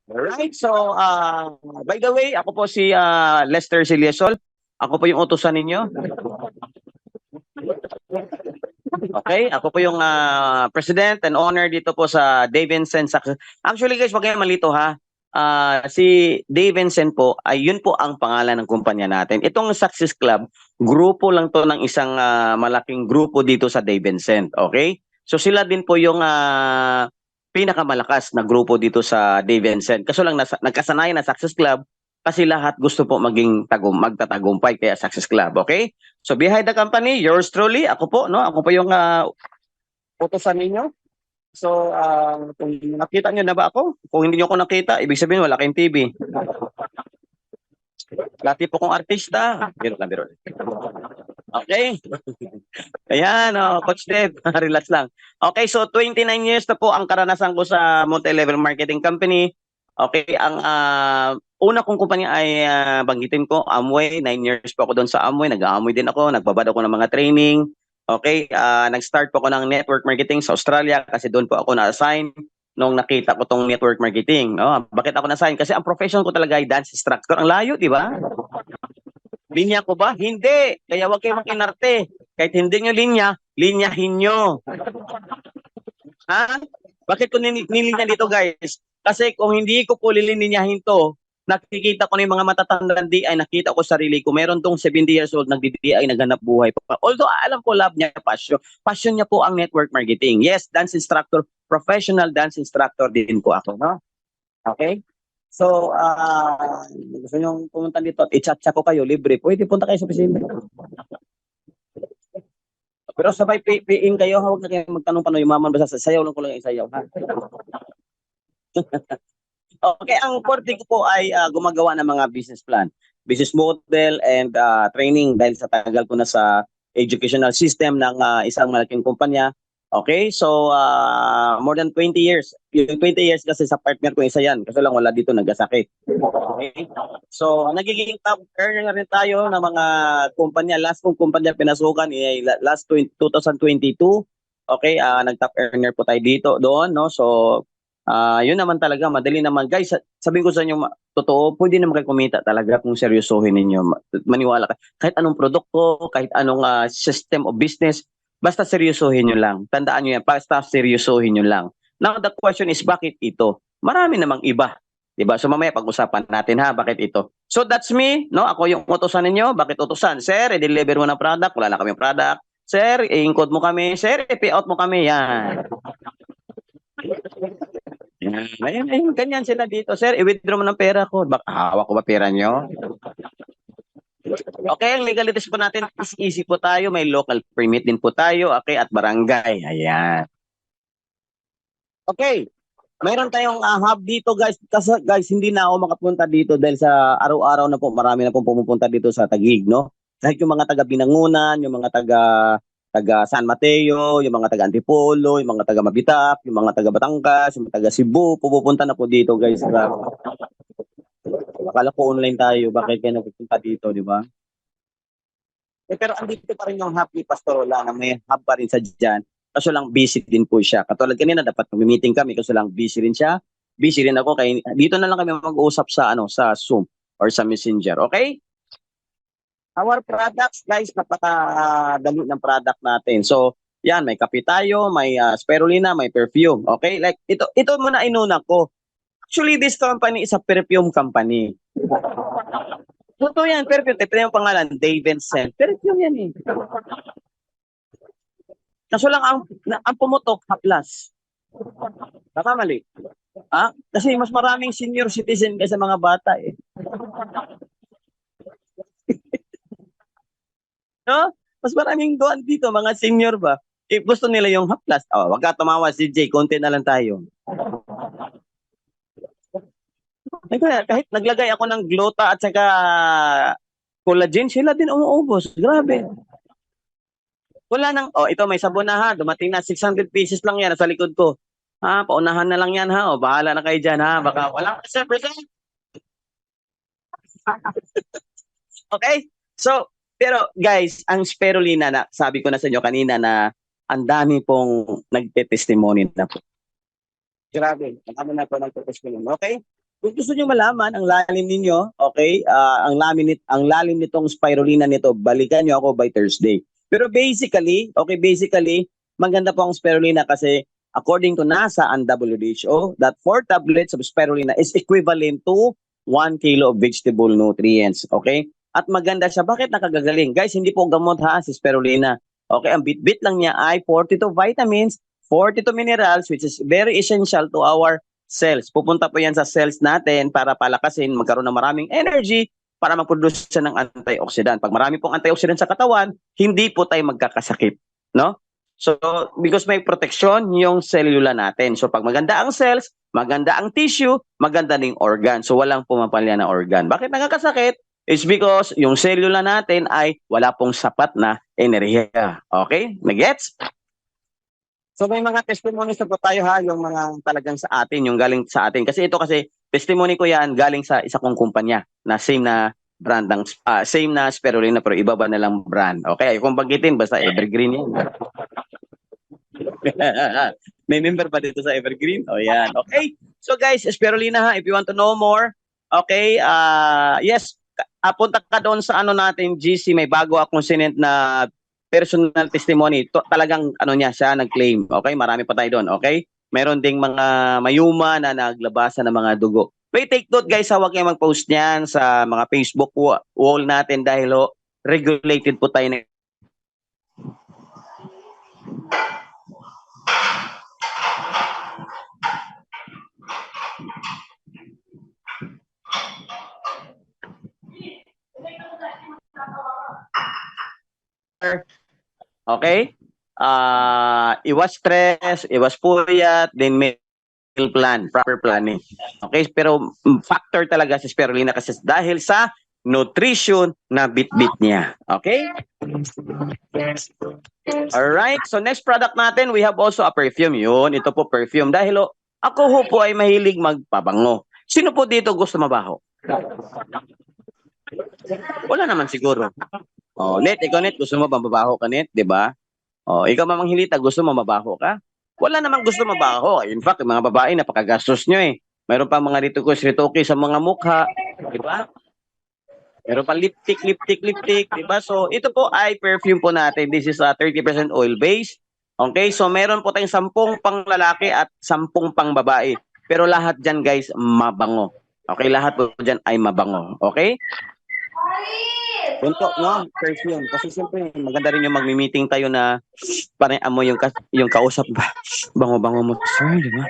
Alright, so by the way, ako po si Lester Siliesol. Ako po yung utusan ninyo. Okay, ako po yung president and owner dito po sa Davidson Success. Actually guys, wag kayong malito ha. Si Davidson po ay yun po ang pangalan ng kumpanya natin. Itong Success Club, grupo lang to ng isang malaking grupo dito sa Davidson. Okay? So sila din po yung pinakamalakas na grupo dito sa Davidson. Kaso lang nagkasanayan na Success Club kasi lahat gusto po maging magtatagumpay kaya Success Club. Okay? So behind the company, yours truly, ako po, no? Ako po yung utosan ninyo. So kung nakita niyo na ba ako? Kung hindi niyo ako nakita, ibig sabihin wala kayong TV. Dati po kong artista. Biro lang, biro. Okay. Ayan, Coach Dave, relax lang. Okay, so 29 years na po ang karanasan ko sa multi-level marketing company. Okay, ang una kong kumpanya ay banggitin ko, Amway. 9 years po ako doon sa Amway. Nag-Amway din ako. Nagbabad ako ng mga training. Okay, nag-start po ako ng network marketing sa Australia kasi doon po ako na-assign nung nakita ko tong network marketing. Bakit ako na-assign? Kasi ang profession ko talaga ay dance instructor. Ang layo, di ba? Linya ko ba? Hindi. Kaya wag kayong makinarte. Kahit hindi nyo linya, linyahin nyo. Ha? Bakit ko nilinya dito guys? Kasi kung hindi ko po lilinyahin to, nakikita ko na yung mga matatandang DI, nakita ko sarili ko. Meron tong 70 years old, nagdi-DI, naghanap buhay pa. Although alam ko love niya, passion. Passion niya po ang network marketing. Yes, dance instructor, professional dance instructor din po ako. No? Okay? So, gusto nyo pumunta dito at i-chat ko kayo, libre. Pwede punta kayo sa opisina. Pero sabay in kayo, huwag na kayo magtanong paano yung maman, basta sayaw lang ko lang isayaw. Ha? Okay, ang forte ko po ay gumagawa ng mga business plan, business model and training dahil sa tagal ko na sa educational system ng isang malaking kumpanya. Okay, so more than 20 years. Yung 20 years kasi sa partner ko isa yan. Kasi lang wala dito nagkasakit. Okay, so nagiging top earner rin tayo ng mga kumpanya. Last kong kumpanya pinasukan ay last 2022. Okay, nag-top earner po tayo dito doon, no? So yun naman talaga, madali naman. Guys, sabihin ko sa inyo, totoo, pwede naman kayo kumita talaga kung seryosohin ninyo. Maniwala ka. Kahit anong produkto, kahit anong system of business, basta seryosohin nyo lang. Tandaan nyo yan, basta seryosohin nyo lang. Now, the question is, bakit ito? Marami namang iba. Diba? So mamaya pag-usapan natin ha, bakit ito. So that's me, no? Ako yung utosan ninyo. Bakit utosan? Sir, i-deliver mo ng product. Wala na kami product. Sir, i-encode mo kami. Sir, i-payout mo kami. Yan. Ayun, ganyan sila dito. Sir, i-withdraw mo ng pera ko. Baka hawak ko ba pera nyo? Okay, ang legalities po natin is easy po tayo. May local permit din po tayo. Okay, at barangay. Ayan. Okay. Mayroon tayong hub dito guys. Kasi guys, hindi na ako makapunta dito dahil sa araw-araw na po marami na pong pumupunta dito sa Taguig, no? Kahit yung mga taga Binangunan, yung mga taga San Mateo, yung mga taga Antipolo, yung mga taga Mabitak, yung mga taga Batangas, yung mga taga Cebu, pupunta na po dito guys. Akala ko online tayo, bakit kayo nagpupunta dito, di ba? Pero andito pa rin yung hub ni Pastor Ola na may hub pa rin sa dyan. Kaso lang busy din po siya. Katulad kanina dapat mag-meeting kami kaso lang busy rin siya. Busy rin ako kaya dito na lang kami mag-uusap sa sa Zoom or sa Messenger. Okay? Our products guys, napakadali ng product natin. So, yan, may kape tayo, may spirulina, may perfume. Okay? Like ito muna inuna ko. Actually, this company is a perfume company. Totoo yan, perfume. Ito yung pangalan, Davidson. Perfume yan eh. Kaso lang ang pumutok, haplas. Baka mali. Kasi mas maraming senior citizen kaysa mga bata eh. No? Mas maraming doon dito, mga senior ba? If gusto nila yung haplas, wag ka tumawa si Jay, konti na lang tayo. Kahit naglagay ako ng glota at saka collagen, sila din umuubos. Grabe. Wala nang, ito may sabon na ha, dumating na 600 pieces lang yan sa likod ko. Paunahan na lang yan ha, bahala na kayo dyan ha, baka walang percent. Okay? So, pero guys, ang spirulina na, sabi ko na sa inyo kanina na ang dami pong nagte-testimony na po. Grabe, ang dami na po nagte-testimony. Okay? Kung gusto niyo malaman ang lalim ninyo, okay, ang lalim nitong spirulina nito, balikan niyo ako by Thursday. Pero basically, maganda po ang spirulina kasi according to NASA and WHO, that 4 tablets of spirulina is equivalent to 1 kilo of vegetable nutrients. Okay? At maganda siya. Bakit nakagagaling? Guys, hindi po gamot ha, si spirulina. Okay, ang bit-bit lang niya ay 42 vitamins, 42 minerals, which is very essential to our cells. Pupunta po yan sa cells natin para palakasin, magkaroon ng maraming energy para mag-produce siya ng antioxidant. Pag marami pong antioxidant sa katawan, hindi po tayo magkakasakit. No? So, because may protection yung cellula natin. So, pag maganda ang cells, maganda ang tissue, maganda ng organ. So, walang pumapalya na organ. Bakit nagkakasakit? It's because yung cellula natin ay wala pong sapat na enerhiya. Okay? Nagets? So may mga testimonies na po tayo ha, yung mga talagang sa atin, yung galing sa atin. Kasi ito kasi, testimony ko yan galing sa isa kong kumpanya na same na brand ng, same na spirulina pero iba ba na lang brand. Okay, kung banggitin, basta Evergreen yan. May member pa dito sa Evergreen? O yan. Okay, so guys, spirulina ha, if you want to know more, okay, yes, punta ka doon sa ano natin, GC, may bago akong sinend na personal testimony. Talagang ano niya, siya nag-claim. Okay, marami pa tayo doon. Okay, meron ding mga mayuma na naglabasan ng mga dugo. Wait, take note guys, huwag kayo mag-post niyan sa mga Facebook wall natin dahil regulated po tayo. Okay? Iwas stress, iwas puyat, then meal plan, proper planning. Okay? Pero factor talaga si spirulina kasi dahil sa nutrition na bit-bit niya. Okay? Alright, so next product natin, we have also a perfume. Yun, ito po perfume. Dahil ako ho po ay mahilig magpabango. Sino po dito gusto mabaho? Wala naman siguro. Oh, Net, ikaw Net, gusto mo mabaho ka Net, 'di ba? Oh, ikaw Mamang Hilita, gusto mo mabaho ka? Wala namang gusto mabaho. In fact, yung mga babae napakagastos nyo eh. Mayroon pa mga rituko sa mga mukha, 'di ba? Meron pa lipstick, 'di ba? So, ito po ay perfume po natin. This is a 30% oil base. Okay, so meron po tayong 10 pang lalaki at 10 pang babae. Pero lahat diyan, guys, mabango. Okay, lahat po diyan ay mabango. Okay? Punto, no? Perfume. Kasi siyempre, maganda rin yung magmi-meeting tayo na parang amo yung kausap ba? Bango-bango mo, sir, di ba?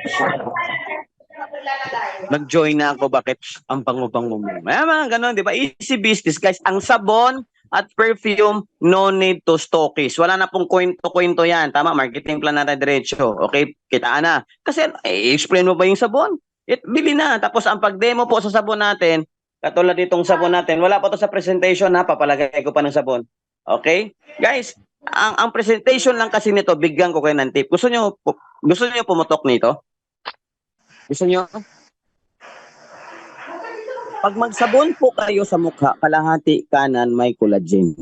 Nag-join na ako, bakit ang bango-bango mo? Mga ganun, di ba? Easy business, guys. Ang sabon at perfume, no need to stockies. Wala na pong kwento-kwento yan. Tama, marketing plan na diretso. Okay, kitaan na. Kasi, explain mo ba yung sabon? Bili na. Tapos, ang pag-demo po sa sabon natin, katulad ditong sabon natin, wala pa to sa presentation ha, papalagay ko pa ng sabon. Okay? Guys, ang presentation lang kasi nito, bigyan ko kayo ng tip. Gusto niyo pumutok nito? Gusto niyo? Pag magsabon po kayo sa mukha, kalahati kanan may collagen.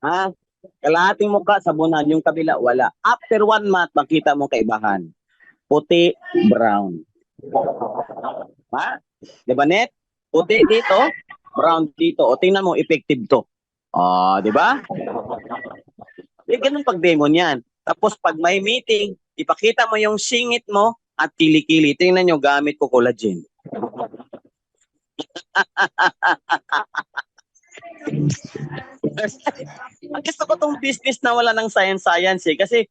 Ha? Kalahating mukha, sabunan. Yung kabila, wala. After 1 month, makita mo kaibahan. Puti, brown. Ha? Di ba, Net? Puti dito, brown dito. O tingnan mo, effective to. Di ba? Ganun pag-demo niyan. Tapos pag may meeting, ipakita mo yung singit mo at kili-kili. Tingnan nyo, gamit ko collagen. Gusto ko tong business na wala ng science eh. Kasi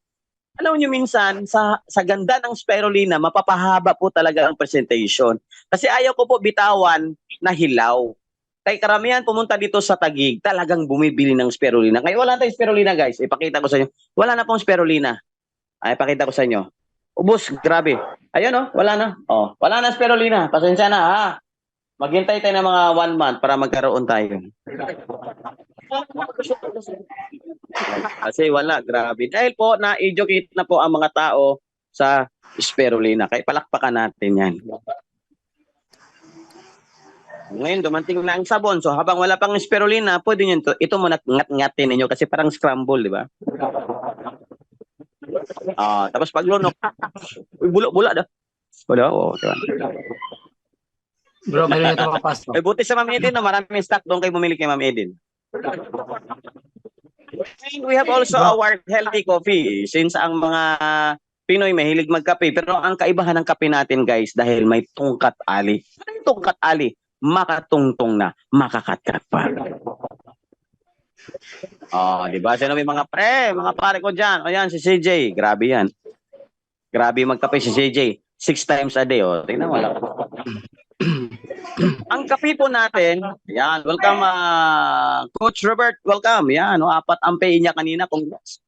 alam niyo minsan, sa ganda ng spirulina, mapapahaba po talaga ang presentation. Kasi ayaw ko po bitawan na hilaw. Kaya karamihan pumunta dito sa Taguig, talagang bumibili ng spirulina. Ngayon wala tayong spirulina guys, ipakita ko sa inyo. Wala na pong spirulina. Ay, ipakita ko sa inyo. Ubus, grabe. Ayun wala na. Wala na spirulina. Pasensya na ha. Maghintay tayo ng mga 1 month para magkaroon tayo. Kasi wala, grabe. Dahil po, na-educate na po ang mga tao sa spirulina. Kaya palakpakan natin yan. Ngayon, dumating na ang sabon. So, habang wala pang spirulina, pwede nyo ito mo ngat-ngatin ninyo kasi parang scramble, di ba? Tapos pag lunok, bula-bula daw. Wala, oh, diba? Bro, meron na papasok. Eh, buti sa Ma'am Eden, no? Maraming stock doon kayo bumili kay Ma'am Eden. And we have also our healthy coffee. Since ang mga Pinoy mahilig magkape, pero ang kaibahan ng kape natin guys, dahil may tungkat ali. Ano yung tungkat ali? Makatungtong na, makakatkat pa. Oh, di ba? Sino may mga mga pare ko diyan. O yan, si CJ. Grabe yan. Grabe magkape si CJ. 6 times a day. Oh. Tingnan mo lang. Ang kape po natin, yan, welcome Coach Robert, welcome. Yan, 4 ang pay niya kanina. Congrats.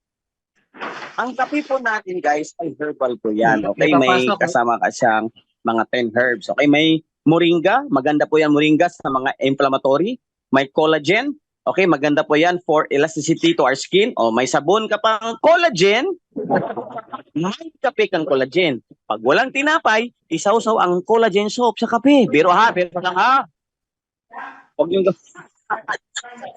Ang kape po natin guys ay herbal po yan. Okay, may kasama ka siyang mga 10 herbs. Okay, may moringa, maganda po yan moringa sa mga inflammatory. May collagen, okay, maganda po yan for elasticity to our skin. O may sabon ka pang collagen, may kape kang collagen. Pag walang tinapay, isawsaw ang collagen soap sa kape. Biro lang ha. Huwag yung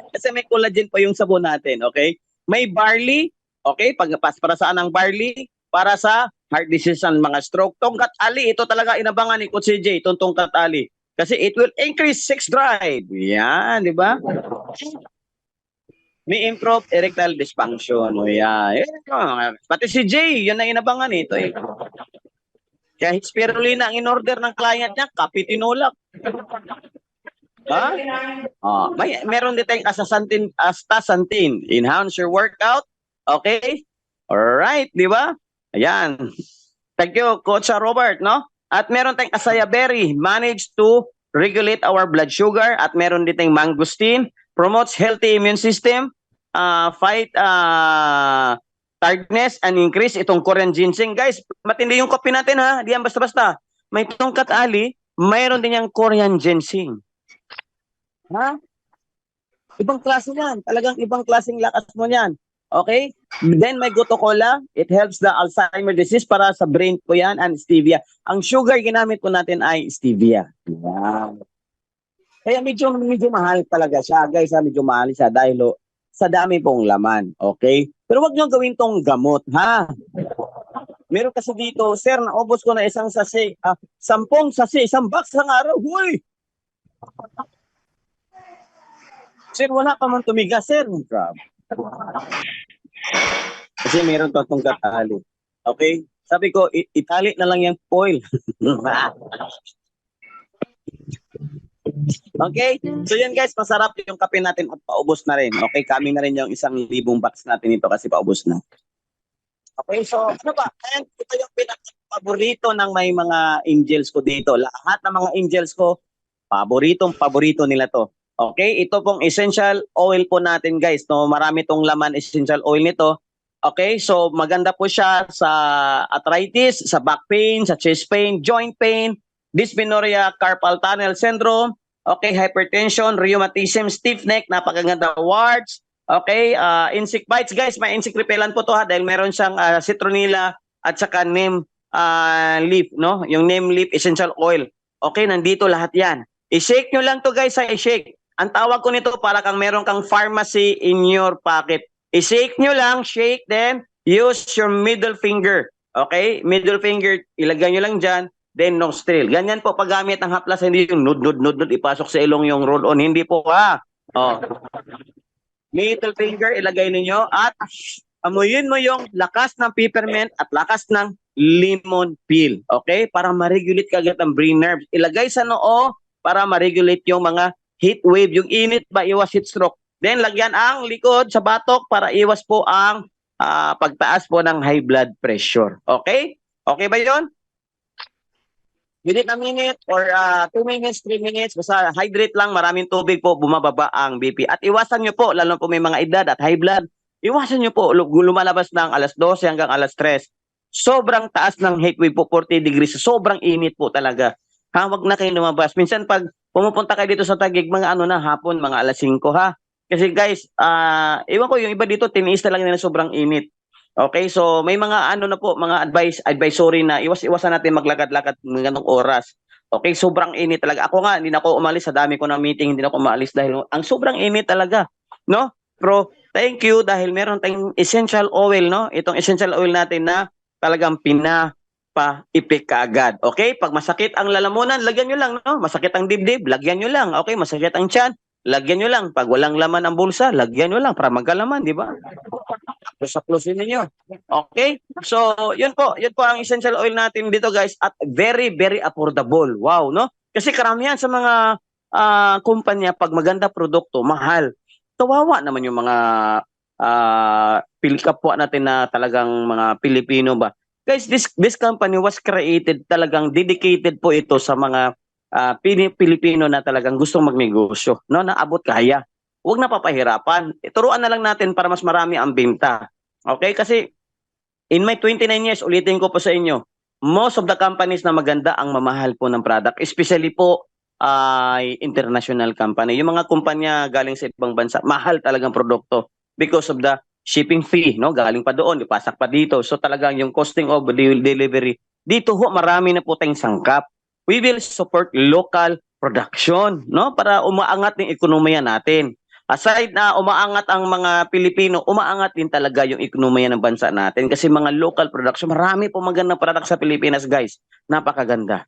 kasi may collagen pa yung sabon natin, okay? May barley, okay? Para saan ang barley? Para sa heart disease and mga stroke. Tungkat ali, ito talaga inabangan ni Coach CJ, itong tungkat ali. Kasi it will increase sex drive. Yan, di ba? May improve erectile dysfunction. O yan. Pati si Jay, yan na inabangan ito eh. Kaya spirulina ang in-order ng client niya, kape tinulak. Ha? Meron din tayong astaxanthin. Enhance your workout. Okay? Alright, di ba? Ayan. Thank you, Coach Robert, no? At meron tayong acai berry, manage to regulate our blood sugar. At meron din tayong mangosteen, promotes healthy immune system, fight tiredness and increase itong Korean ginseng. Guys, matindi yung kopi natin ha. Di yan basta-basta. May tungkat ali, mayroon din yung Korean ginseng. Ha? Ibang klase yan. Talagang ibang klaseng lakas mo yan. Okay? Then may goto cola. It helps the Alzheimer disease para sa brain po yan and stevia. Ang sugar ginamit po natin ay stevia. Wow. Kaya medyo mahal talaga siya. Guys, medyo mahal siya dahil sa dami pong laman. Okay? Pero wag nyo gawin tong gamot, ha? Meron kasi dito, sir, naubos ko na isang sase, 10 sase, isang box ng araw. Huy! Sir, wala pa man tumigas, sir. Kasi meron to itong katali. Okay? Sabi ko, itali na lang yung foil. Okay? So yan guys, masarap yung kape natin at paubos na rin. Okay? Kami na rin yung 1,000 box natin ito kasi paubos na. Okay, so ano ba? And ito yung pinaka-paborito ng may mga angels ko dito. Lahat ng mga angels ko, paborito nila to. Okay, ito pong essential oil po natin guys. No? Marami tong laman essential oil nito. Okay, so maganda po siya sa arthritis, sa back pain, sa chest pain, joint pain, dysmenorrhea, carpal tunnel syndrome, okay, hypertension, rheumatism, stiff neck, napakaganda warts. Okay, insect bites guys, may insect repellent po to ha dahil meron siyang citronella at saka neem leaf, no? Yung neem leaf essential oil. Okay, nandito lahat 'yan. I-shake nyo lang to guys, i-shake. Ang tawag ko nito para kang meron kang pharmacy in your pocket. I-shake nyo lang, shake, then use your middle finger. Okay? Middle finger, ilagay nyo lang dyan, then nostril. Ganyan po paggamit ng haplas, hindi yung nud, ipasok sa ilong yung roll-on. Hindi po ha. Oh. Middle finger, ilagay ninyo at amuyin mo yung lakas ng peppermint at lakas ng lemon peel. Okay? Para ma-regulate kagad ang brain nerves. Ilagay sa noo para ma-regulate yung mga heat wave, yung init ba, iwas heat stroke. Then, lagyan ang likod sa batok para iwas po ang pagtaas po ng high blood pressure. Okay? Okay ba yun? Within a minute or 2 minutes, 3 minutes, basta hydrate lang, maraming tubig po, bumababa ang BP. At iwasan nyo po, lalo po may mga edad at high blood, iwasan nyo po, lumalabas ng alas 12 hanggang alas 3. Sobrang taas ng heat wave po, 40 degrees, sobrang init po talaga. Wag na kayo lumabas. Minsan pag pumupunta kayo dito sa Taguig, mga hapon, mga alas 5 ha. Kasi guys, ewan ko yung iba dito, tiniis na lang nila sobrang init. Okay, so may mga na po, mga advisory na iwas-iwasan natin maglakad-lakad ng ganong oras. Okay, sobrang init talaga. Ako nga, hindi na ako umalis sa dami ko ng meeting, hindi na ako umalis dahil ang sobrang init talaga, no? Pero thank you dahil meron tayong essential oil, no? Itong essential oil natin na talagang pa-ipik kaagad. Okay? Pag masakit ang lalamunan, lagyan nyo lang, no? Masakit ang dibdib, lagyan nyo lang. Okay? Masakit ang tiyan, lagyan nyo lang. Pag walang laman ang bulsa, lagyan nyo lang para magkalaman, di ba? Saplusin ninyo. Okay? So, yun po ang essential oil natin dito, guys, at very, very affordable. Wow, no? Kasi karamihan sa mga kumpanya, pag maganda produkto, mahal. Kawawa naman yung mga kapwa natin na talagang mga Pilipino ba. Guys, this company was created, talagang dedicated po ito sa mga Pilipino na talagang gustong magnegosyo, no? Naabot kaya. Huwag na papahirapan. Turuan na lang natin para mas marami ang benta. Okay? Kasi in my 29 years, ulitin ko po sa inyo, most of the companies na maganda ang mamahal po ng product, especially po international company. Yung mga kumpanya galing sa ibang bansa, mahal talagang produkto because of the shipping fee, no? Galing pa doon, ipasak pa dito. So talagang yung costing of delivery, dito ho marami na po tayong sangkap. We will support local production, no? Para umaangat ng ekonomiya natin. Aside na umaangat ang mga Pilipino, umaangat din talaga yung ekonomiya ng bansa natin kasi mga local production, marami po magandang product sa Pilipinas, guys. Napakaganda.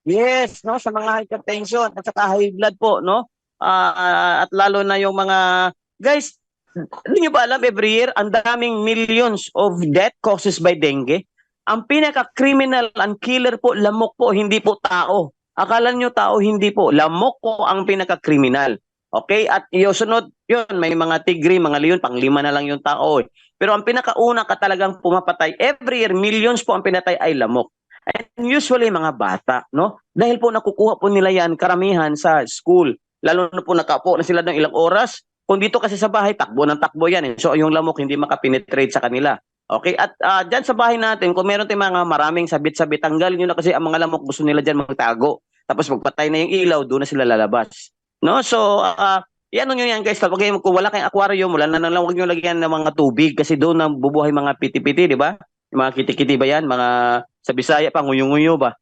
Yes, no, sa mga hypertension at saka high blood po, no? At lalo na yung mga guys, hindi nyo ba alam, every year ang daming millions of death causes by dengue? Ang pinaka-criminal and killer po, lamok po, hindi po tao. Akala nyo tao, hindi po. Lamok po ang pinaka-criminal. Okay? At yung sunod, yun, may mga tigre, mga leon, pang-5 na lang yung tao. Pero ang pinakauna ka talagang pumapatay, every year, millions po ang pinatay ay lamok. And usually mga bata, no? Dahil po nakukuha po nila yan karamihan sa school. Lalo na po nakaupo na sila ng ilang oras. Kung dito kasi sa bahay, takbo ng takbo yan. So yung lamok hindi makapenetrate sa kanila. Okay? At dyan sa bahay natin, kung meron tayong mga maraming sabit-sabit, tanggalin nyo na kasi ang mga lamok gusto nila dyan magtago. Tapos magpatay na yung ilaw, doon na sila lalabas. No? So, yan nyo yan guys. Kung wala kayong aquarium, wala na lang, huwag nyo lagyan ng mga tubig kasi doon na bubuhay mga piti-piti, di ba? Yung mga kiti-kiti ba yan? Mga sa Bisaya pa, nguyo-nguyo ba?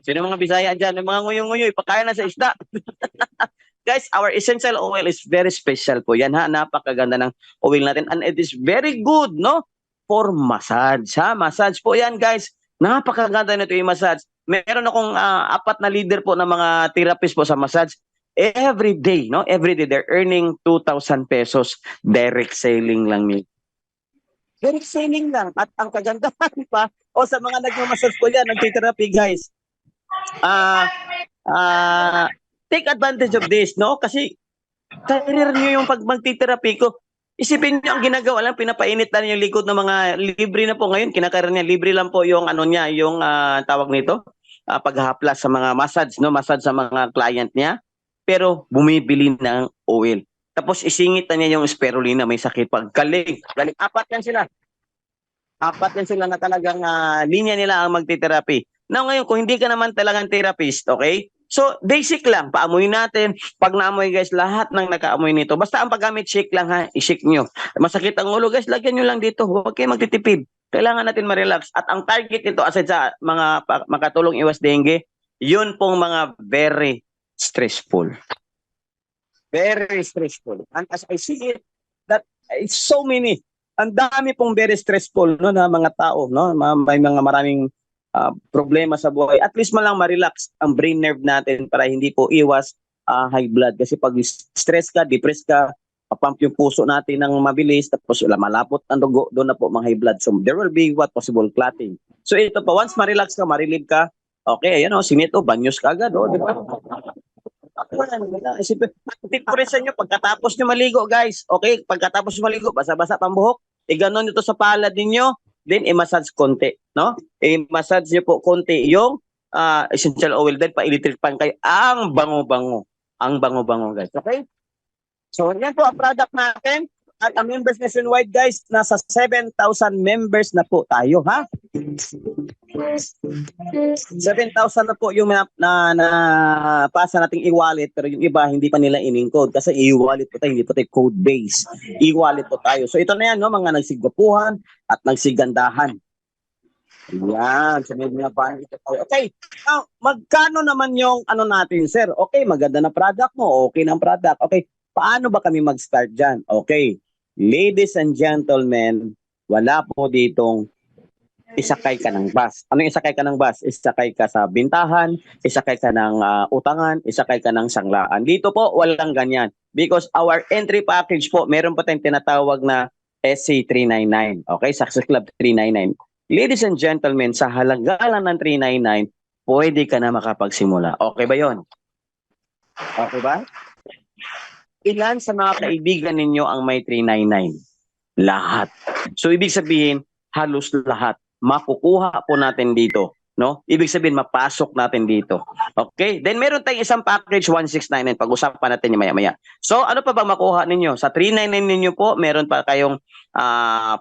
Sino mga Bisaya dyan? Yung mga nguyo-nguyo, ipakain na sa isda. Guys, our essential oil is very special po. Yan ha, napakaganda ng oil natin. And it is very good, no? For massage, ha? Massage po yan, guys. Napakaganda nito yung massage. Meron akong 4 na leader po ng mga therapist po sa massage. Every day, no? Every day, they're earning 2,000 pesos. Direct selling lang nito. Direct selling lang. At ang kagandahan pa, o sa mga nagmamassage po yan, nagtitherapy, guys. Take advantage of this, no? Kasi career nyo yung pag magtitherapy ko. Isipin nyo ang ginagawa lang, pinapainit lang yung likod ng mga libre na po ngayon. Kinakarir niya, libre lang po yung ano niya, yung tawag nito, paghahaplas sa mga massage, no? Massage sa mga client niya. Pero bumibili ng oil. Tapos isingit na niya yung spirulina, may sakit pag galing. 4 yan sila. 4 yan sila na talagang linya nila ang magtitherapy. Now ngayon, kung hindi ka naman talagang therapist, okay? So, basic lang, paamoy natin. Pag naamoy guys, lahat ng nakaamoy nito. Basta ang paggamit, shake lang ha, i-shake nyo. Masakit ang ulo guys, lagyan nyo lang dito. Huwag kayo magtitipid. Kailangan natin ma-relax. At ang target nito, aside sa mga makatulong iwas dengue, yun pong mga very stressful. Very stressful. And as I see it, that it's so many. Ang dami pong very stressful no na mga tao, no? May mga maraming problema sa buhay. At least man lang ma-relax ang brain nerve natin para hindi po iwas high blood. Kasi pag stress ka, depressed ka, pump yung puso natin ng mabilis, tapos malapot ang dugo, doon na po mga high blood. So there will be what possible clotting. So ito pa, once ma-relax ka, ma-relieve ka, okay, ayan o, sinito, banyos ka agad, o, di ba? Tip ko rin sa inyo, pagkatapos nyo maligo, guys, okay, pagkatapos nyo maligo, basa-basa pang buhok, iganon ito sa palad ninyo, then i-massage konti, no? I-massage nyo po konti yung essential oil, then pa-electric pan kayo. Ang bango-bango. Ang bango-bango, guys. Okay? So, yan po ang product natin. At ang members nationwide, guys, nasa 7,000 members na po tayo, ha? 7,000 na po yung pasa nating e-wallet, pero yung iba hindi pa nila in-encode kasi e-wallet po tayo, hindi po tayo code-based. E-wallet po tayo. So ito na yan, no, mga nagsigwapuhan at nagsigandahan. Yan, sa mga bahay ito tayo. Okay, now, magkano naman yung ano natin, sir? Okay, maganda na product mo, okay na product. Okay, paano ba kami mag-start dyan? Okay, ladies and gentlemen, wala po ditong isakay ka ng bus. Ano yung isakay ka ng bus? Isakay ka sa bintahan, isakay ka ng utangan, isakay ka ng sanglaan. Dito po, walang ganyan. Because our entry package po, meron pa tayong tinatawag na SC399. Okay? Success Club 399. Ladies and gentlemen, sa halaga lang ng 399, pwede ka na makapagsimula. Okay ba yon? Okay ba? Ilan sa mga kaibigan ninyo ang may 399? Lahat. So, ibig sabihin, halos lahat. Makukuha po natin dito. No? Ibig sabihin, mapasok natin dito. Okay? Then, meron tayong isang package, 1699. Pag-usapan natin yung maya-maya. So, ano pa ba makuha ninyo? Sa 399 ninyo po, meron pa kayong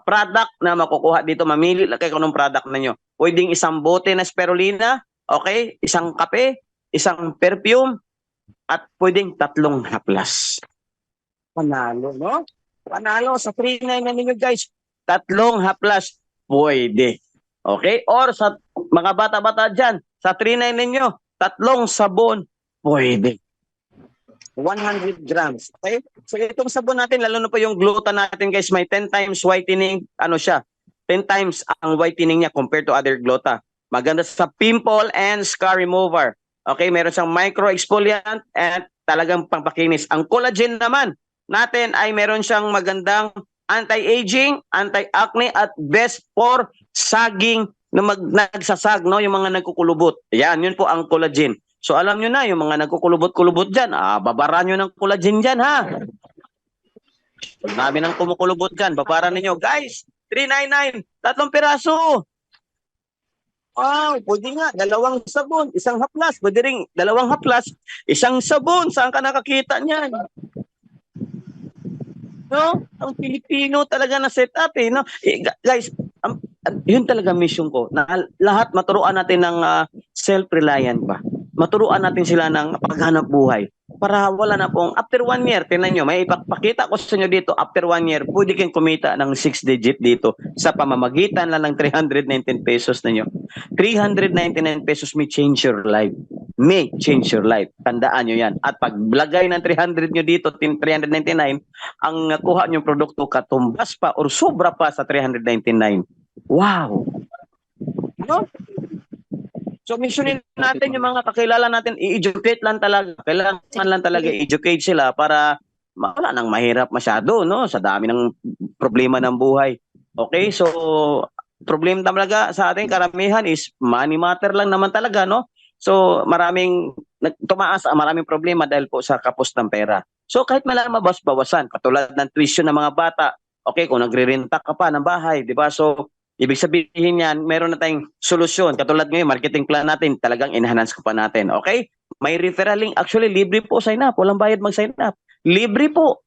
product na makukuha dito. Mamili lang kayo ng product ninyo. Pwedeng isang bote na spirulina, okay? Isang kape, isang perfume, at pwedeng 3 haplas. Panalo, no? Panalo sa 399 na ninyo, guys. 3 haplas, pwede. Okay? Or sa mga bata-bata dyan, sa 399 ninyo, 3 sabon, pwede. 100 grams. Okay? So itong sabon natin, lalo na po yung gluta natin, guys, may 10 times whitening, ano siya, 10 times ang whitening niya compared to other gluta. Maganda sa pimple and scar remover. Okay? Meron siyang micro-exfoliant and talagang pampakinis. Ang collagen naman, natin ay meron siyang magandang anti-aging, anti-acne at best for saging na nagsasag, no? Yung mga nagkukulubot. Yan, yun po ang collagen. So alam nyo na, yung mga nagkukulubot-kulubot dyan, babara nyo ng collagen dyan, ha? Sabi ng kumukulubot dyan, babara ninyo. Guys, 399, 3 piraso. Wow, pwede nga, 2 sabon, 1 haplas, pwede rin 2 haplas, 1 sabon, saan ka nakakita niyan? No? Ang Pilipino talaga na set up eh, no? Guys, yun talaga mission ko na lahat maturuan natin ng self-reliant ba. Maturuan natin sila ng paghanap buhay para wala na pong after 1 year, tingnan nyo, may ipakita ko sa inyo dito, after 1 year, pwede kayong kumita ng 6 digit dito sa pamamagitan lang ng 319 pesos ninyo. 399 pesos may change your life. May change your life. Tandaan nyo yan. At pag lagay ng 300 nyo dito, 399, ang nakuha nyo produkto katumbas pa or sobra pa sa 399. Wow! No? So, missionin natin yung mga kakilala natin, i-educate lang talaga. Kailangan lang talaga i-educate sila para wala nang mahirap masyado, no? Sa dami ng problema ng buhay. Okay? So, problema talaga sa ating karamihan is money matter lang naman talaga, no? So, maraming maraming problema dahil po sa kapos ng pera. So, kahit bawas-bawasan, katulad ng tuition ng mga bata, okay, kung nagre-renta ka pa ng bahay, di ba? So, ibig sabihin yan, meron na tayong solusyon. Katulad ngayon, marketing plan natin, talagang enhance ko pa natin. Okay? May referral link. Actually, libre po sign up. Walang bayad mag-sign up. Libre po.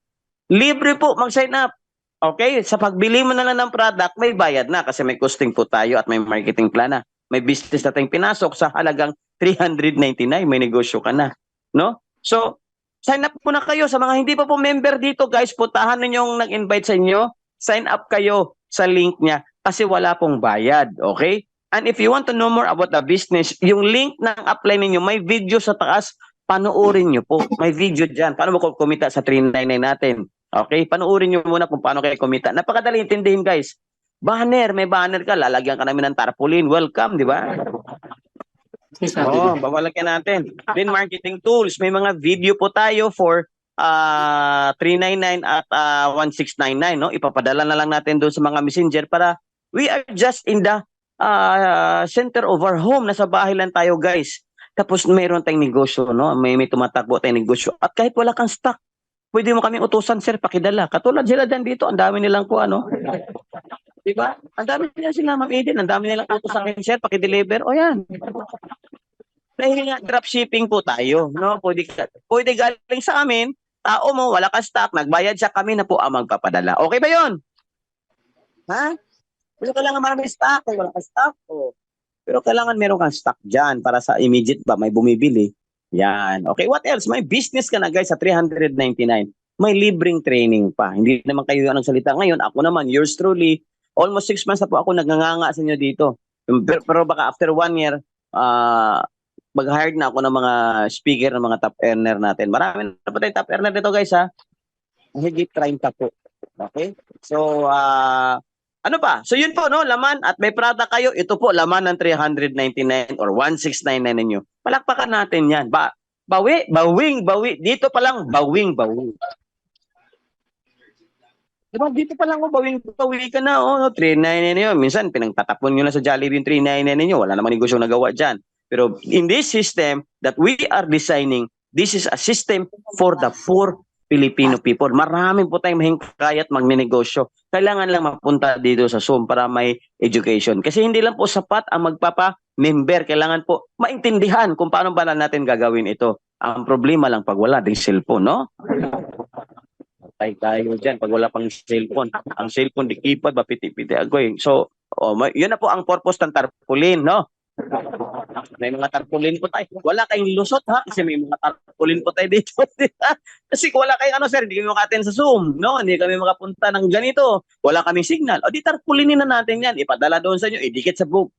Libre po mag-sign up. Okay? Sa pagbili mo na lang ng product, may bayad na kasi may costing po tayo at may marketing plan na. May business na tayong pinasok sa halagang 399. May negosyo ka na. No? So, sign up po na kayo. Sa mga hindi pa po member dito, guys, putahan ninyong nag-invite sa inyo. Sign up kayo sa link niya kasi wala pong bayad, okay? And if you want to know more about the business, yung link ng apply ninyo, may video sa taas, panoorin nyo po. May video dyan. Paano mo kumita sa 399 natin? Okay? Panoorin nyo muna kung paano kayo kumita. Napakadali intindihin, guys. Banner, may banner ka, lalagyan ka namin ng tarpaulin. Welcome, di ba? Babalagyan natin. Then marketing tools, may mga video po tayo for 399 at 1699, no? Ipapadala na lang natin doon sa mga messenger para we are just in the center of our home. Nasa bahay lang tayo, guys. Tapos mayroon tayong negosyo, no? May tumatakbo tayong negosyo. At kahit wala kang stock, pwede mo kaming utusan, sir, pakidala. Katulad sila dyan dito, ang dami nilang po, ano? Diba? Ang dami nila sila, Ma'am Eden. Ang dami nilang utos sa akin, sir, pakideliver. O yan. Dahil nga, dropshipping po tayo, no? Pwede galing sa amin, tao mo, wala ka stock, nagbayad siya, kami na po ang magpapadala. Okay ba yon? Ha? Pero kailangan maraming stock, wala ka stock. Oh. Pero kailangan meron kang stock dyan para sa immediate ba, may bumibili. Yan. Okay, what else? May business ka na, guys, sa 399. May libreng training pa. Hindi naman kayo anong salita. Ngayon, ako naman, yours truly, almost 6 months na po ako nagnganga sa inyo dito. Pero baka after 1 year, mag-hired na ako ng mga speaker ng mga top earner natin. Marami na po tayong top earner dito, guys, ha? Higit 30 po. Okay? So, Ano pa? So yun po, no, laman at may product kayo, ito po, laman ng 399 or 1699 ninyo. Palakpakan natin yan. Bawing. Dito pa lang, bawing. Diba, dito pa lang mo, bawing ka na, oh, 399 yun. Minsan, pinagtatapon nyo na sa Jollibee yung 399 ninyo. Wala namang negosyo nagawa dyan. Pero in this system that we are designing, this is a system for the poor Filipino people. Maraming po tayong mahingkaya at magnenegosyo. Kailangan lang mapunta dito sa Zoom para may education. Kasi hindi lang po sapat ang magpapa-member. Kailangan po maintindihan kung paano ba natin gagawin ito. Ang problema lang pag wala din cellphone, no? Tayo dyan pag wala pang cellphone. Ang cellphone, di keypad, piti-piti ako eh. So, yun na po ang purpose ng tarpaulin, no? May mga tarpaulin po tayo. Wala kayong lusot, ha? Kasi may mga tarpaulin po tayo dito. Kasi kung wala kayong sir, hindi kami maka-attend sa Zoom, no? Hindi kami makapunta ng ganito. Wala kaming signal. O di tarpaulinin na natin yan. Ipadala doon sa inyo, idikit sa book.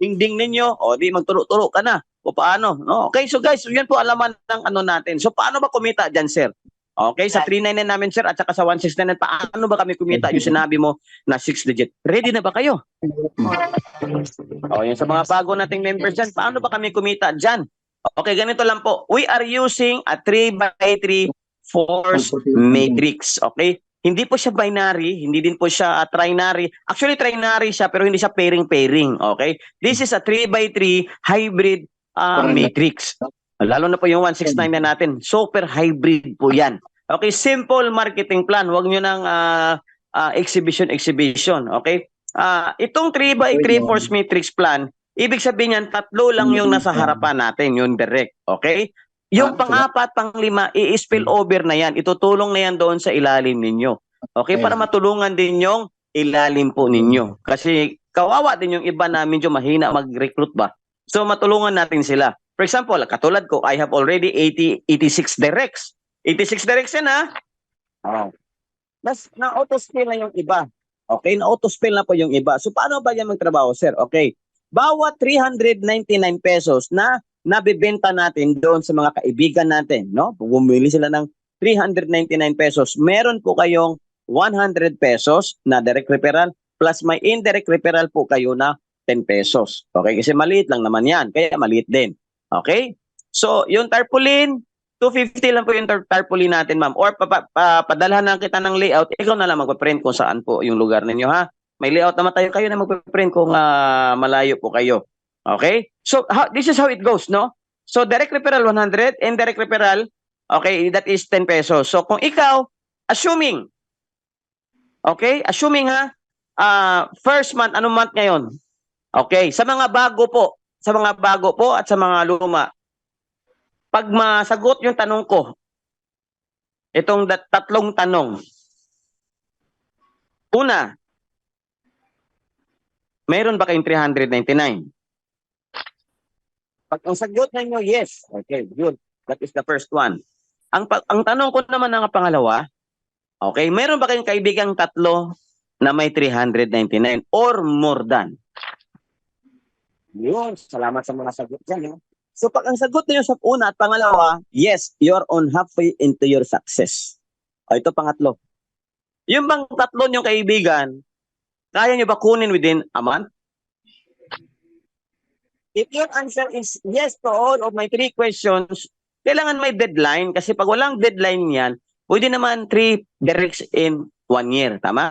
Ding-ding ninyo, o di magturo-turo ka na. O paano, no? Okay, so guys, yun po alaman ng natin. So, paano ba kumita dyan, sir? Okay, sa 399 namin, sir, at saka sa 169, paano ba kami kumita? Yung sinabi mo na 6 digit. Ready na ba kayo? Yung sa mga bago nating members dyan, paano ba kami kumita dyan? Okay, ganito lang po. We are using a 3x3 force matrix. Okay? Hindi po siya binary, hindi din po siya trinary. Actually, trinary siya, pero hindi siya pairing-pairing. Okay? This is a 3x3 hybrid matrix. Lalo na po yung 169 na natin. Super hybrid po yan. Okay, simple marketing plan. Huwag nyo ng exhibition. Okay? Itong 3x3 force matrix plan, ibig sabihin yan, 3 lang yung nasa harapan natin, yung direct. Okay? Yung pang-4, pang-5, i-spill over na yan. Itutulong na yan doon sa ilalim ninyo. Okay? Para matulungan din yung ilalim po ninyo. Kasi kawawa din yung iba na medyo mahina mag-recruit ba. So matulungan natin sila. For example, katulad ko, I have already 86 directs. 86 directs yan, ha? Na-auto-spill na yung iba. Okay, na-auto-spill na po yung iba. So, paano ba yan magtrabaho, sir? Okay, bawat 399 pesos na nabibenta natin doon sa mga kaibigan natin, no? Bumili sila ng 399 pesos. Meron po kayong 100 pesos na direct referral plus may indirect referral po kayo na 10 pesos. Okay, kasi maliit lang naman yan. Kaya maliit din. Okay? So, yung tarpaulin, 250 lang po yung tarpaulin natin, ma'am. Or padalhan na kita ng layout, ikaw na lang magpaprint kung saan po yung lugar ninyo, ha? May layout naman tayo, kayo na magpaprint kung malayo po kayo. Okay? So, this is how it goes, no? So, direct referral 100, indirect referral, okay, that is 10 pesos. So, kung ikaw, assuming, okay, assuming ha, first month, anong month ngayon? Okay, sa mga bago po at sa mga luma, pag masagot yung tanong ko, itong tatlong tanong. Una, mayroon ba kayong 399? Pag ang sagot ninyo, yes. Okay, good. That is the first one. Ang tanong ko naman ng pangalawa, okay, mayroon ba kayong kaibigang 3 na may 399 or more than? Yun, salamat sa mga sagot dyan. So pag ang sagot niyo sa una at pangalawa, yes, you're on halfway into your success. Ito pangatlo. Yung bang 3 niyong kaibigan, kaya niyo ba kunin within a month? If your answer is yes to all of my 3 questions, kailangan may deadline kasi pag walang deadline yan, pwede naman 3 directs in 1 year. Tama?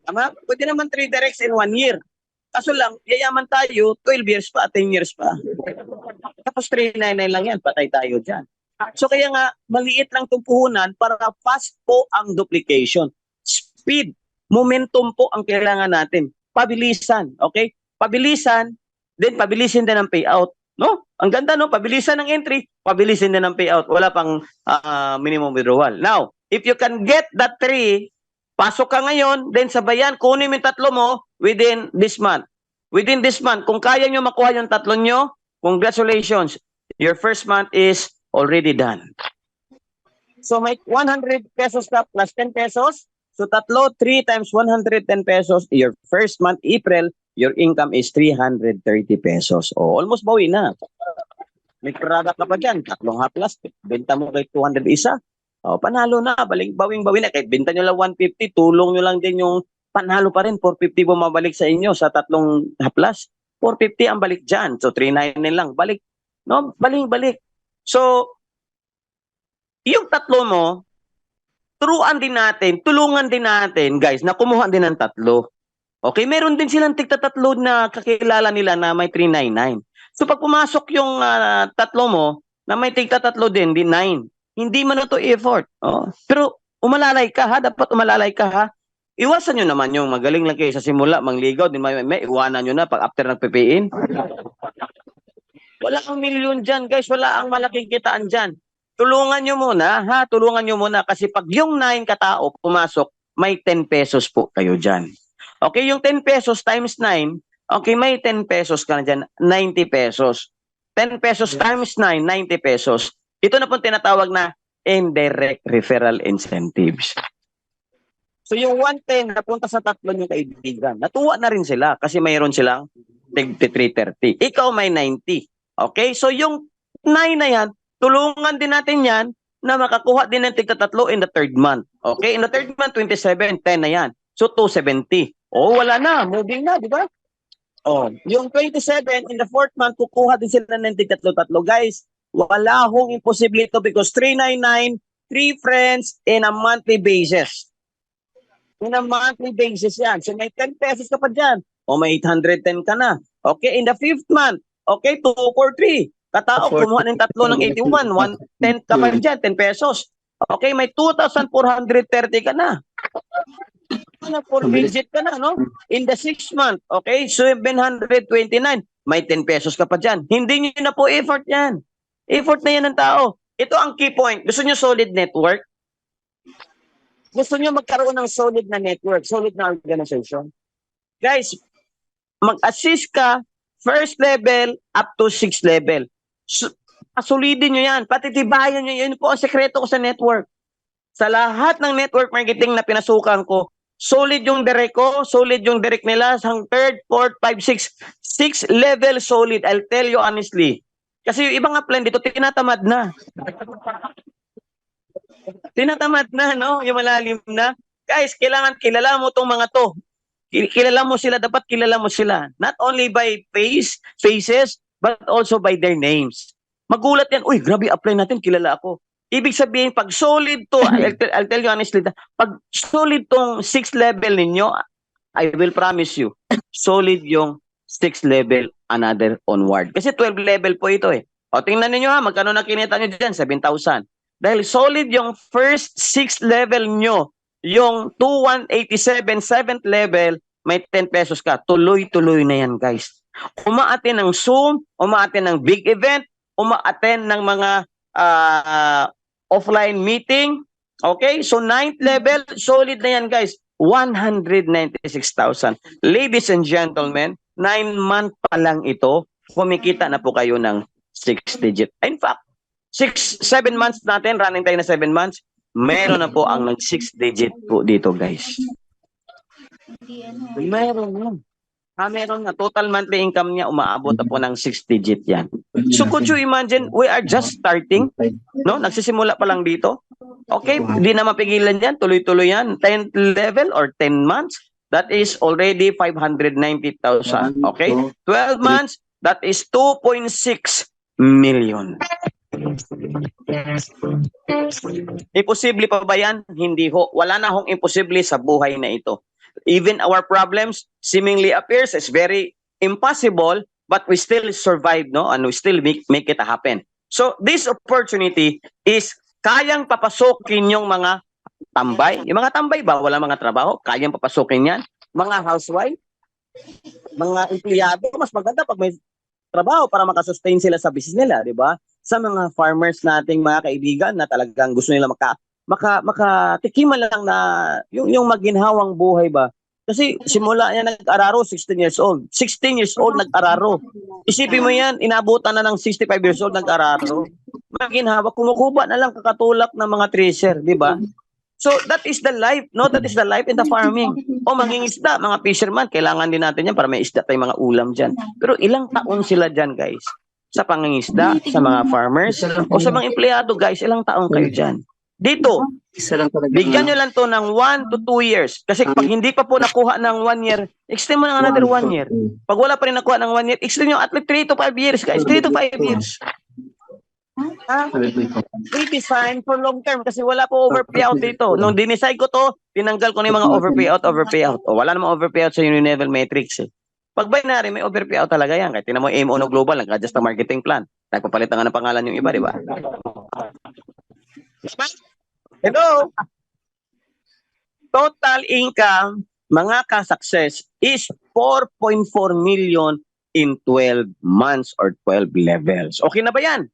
Tama? Pwede naman 3 directs in 1 year. Kaso lang, yayaman tayo, 12 years pa, 10 years pa. Tapos 399 lang yan, patay tayo dyan. So kaya nga, maliit lang itong puhunan para fast po ang duplication. Speed, momentum po ang kailangan natin. Pabilisan, okay? Pabilisan, then pabilisin din ang payout. No? Ang ganda, no? Pabilisan ng entry, pabilisin din ang payout. Wala pang minimum withdrawal. Now, if you can get that 3, pasok ka ngayon, then sabayan, kunin mo yung 3 mo within this month. Within this month, kung kaya nyo makuha yung 3 nyo, congratulations. Your first month is already done. So, may 100 pesos ka plus 10 pesos. So, 3 times 110 pesos. Your first month, April, your income is 330 pesos. Almost bawi na. May product ka pa dyan, 3 haplas. Benta mo kay 200 isa. Panalo na, bawing-bawi na. Kahit benta nyo lang 150, tulong nyo lang din yung panalo pa rin, 450 bumabalik sa inyo sa tatlong haplas. 450 ang balik dyan. So, 399 lang. Balik. No? Balik. So, yung tatlo mo, tulungan din natin, guys, na kumuha din ng tatlo. Okay, meron din silang tigta-tatlo na kakilala nila na may 399. So, pag pumasok yung tatlo mo, na may tigta-tatlo din, 9. Hindi man ito effort. Oh. Pero, umalalay ka ha, dapat umalalay ka ha. Iwasan nyo naman yung magaling lang kayo sa simula, mangligaw, din may iwanan nyo na pag after nagpipiin. Wala ang milyon dyan, guys. Wala ang malaking kitaan dyan. Tulungan nyo muna, ha? Tulungan nyo muna. Kasi pag yung 9 katao pumasok, may 10 pesos po kayo dyan. Okay, yung 10 pesos times 9, okay, may 10 pesos ka na dyan, 90 pesos. 10 pesos times 9, 90 pesos. Ito na po tinatawag na indirect referral incentives. So yung 110 napunta sa tatlo yung kaibigan. Natuwa na rin sila kasi mayroon silang 330. Ikaw may 90. Okay? So yung 9 na yan, tulungan din natin yan na makakuha din ng tigta-tatlo in the third month. Okay? In the third month, 27, 10 na yan. So 270. Oh, wala na. Moving na, di ba? Oh, yung 27 in the fourth month, kukuha din sila ng tigta-tatlo. Guys, wala hong imposible ito because 399, 3 friends in a monthly basis. In a monthly basis yan. So may 10 pesos ka pa dyan. O may 810 ka na. Okay, in the fifth month, okay, 243. Katao, kumuha ng tatlo ng 81. 110 ka pa dyan, 10 pesos. Okay, may 2,430 ka na. 4 digit ka na, no? In the sixth month, okay, 729. May 10 pesos ka pa dyan. Hindi nyo na po effort yan. Effort na yan ng tao. Ito ang key point. Gusto nyo solid network? Gusto nyo magkaroon ng solid na network, solid na organization? Guys, mag-assist ka first level up to 6th level. Solidin nyo yan. Patitibayan nyo. Yun po ang sekreto ko sa network. Sa lahat ng network marketing na pinasukan ko, solid yung direct ko, solid yung direct nila, sang 3rd, 4th, 5th, 6th level solid. I'll tell you honestly. Kasi yung ibang upline dito, tinatamad na. Tinatamad na, no? Yung malalim na. Guys, kailangan kilala mo tong mga to. Kilala mo sila, dapat kilala mo sila. Not only by faces, but also by their names. Magulat yan, uy, grabe, apply natin, kilala ako. Ibig sabihin, pag solid to, I'll tell you honestly, pag solid tong 6th level ninyo, I will promise you, solid yung 6th level, another onward. Kasi 12 level po ito eh. O, tingnan niyo ha, magkano na kinita nyo dyan? 7,000. Dahil solid yung first 6th level nyo, yung 2187 7th level, may 10 pesos ka. Tuloy-tuloy na yan, guys. Umaaten ng Zoom, umaaten ng big event, umaaten ng mga offline meeting. Okay? So 9th level, solid na yan, guys. 196,000. Ladies and gentlemen, 9 month pa lang ito, kumikita na po kayo ng 6 digit. In fact, 7 months natin, running tayo na 7 months, meron na po ang nag-6 digit po dito, guys. Meron na. Meron na. Total monthly income niya, umaabot na po ng 6 digit yan. So could you imagine, we are just starting, no? Nagsisimula pa lang dito. Okay, hindi na mapigilan yan, tuloy-tuloy yan. 10th level or 10 months, that is already 590,000. Okay, 12 months, that is 2.6 million. Imposible pa ba yan? Hindi ho. Wala na hong imposible sa buhay na ito. Even our problems seemingly appears as very impossible, but we still survive, no? And we still make it happen. So this opportunity is kayang papasukin yung mga tambay. Yung mga tambay ba? Wala mga trabaho? Kayang papasukin yan? Mga housewife? Mga empleyado? Mas maganda pag may trabaho para makasustain sila sa business nila, di ba? Sa mga farmers nating mga kaibigan na talagang gusto nila makatikiman lang na yung maginhawang buhay ba. Kasi simula niya nag-araro, 16 years old. 16 years old nag-araro. Isipin mo yan, inabutan na ng 65 years old nag-araro. Maginhawa, kumukuba na lang kakatulak ng mga tracer, di ba? So that is the life, no? That is the life in the farming. O mangingisda, mga fisherman, kailangan din natin yan para may isda tayong mga ulam dyan. Pero ilang taon sila dyan, guys? Sa pangingisda, sa mga farmers, o sa mga empleyado, guys, ilang taon kayo dyan? Dito, Isa lang talaga. bigyan nyo lang to ng 1 to 2 years. Kasi pag hindi pa po nakuha ng 1 year, extend mo ng another 1 year. Pag wala pa rin nakuha ng 1 year, extend nyo at least 3 to 5 years, guys. 3 to 5 years. I-design for long term kasi wala po overpay out dito. Nung dinicide ko to, tinanggal ko na yung mga overpay out. O, wala namang overpay out sa Unilevel Matrix. Pag binary, may overpay out talaga yan. Kahit tinan mo AIM Ono Global, nag-adjust ang marketing plan. Nagpapalit nga ng pangalan yung iba, di ba? Hello? Total income, mga ka-success, is 4.4 million in 12 months or 12 levels. Okay na ba yan?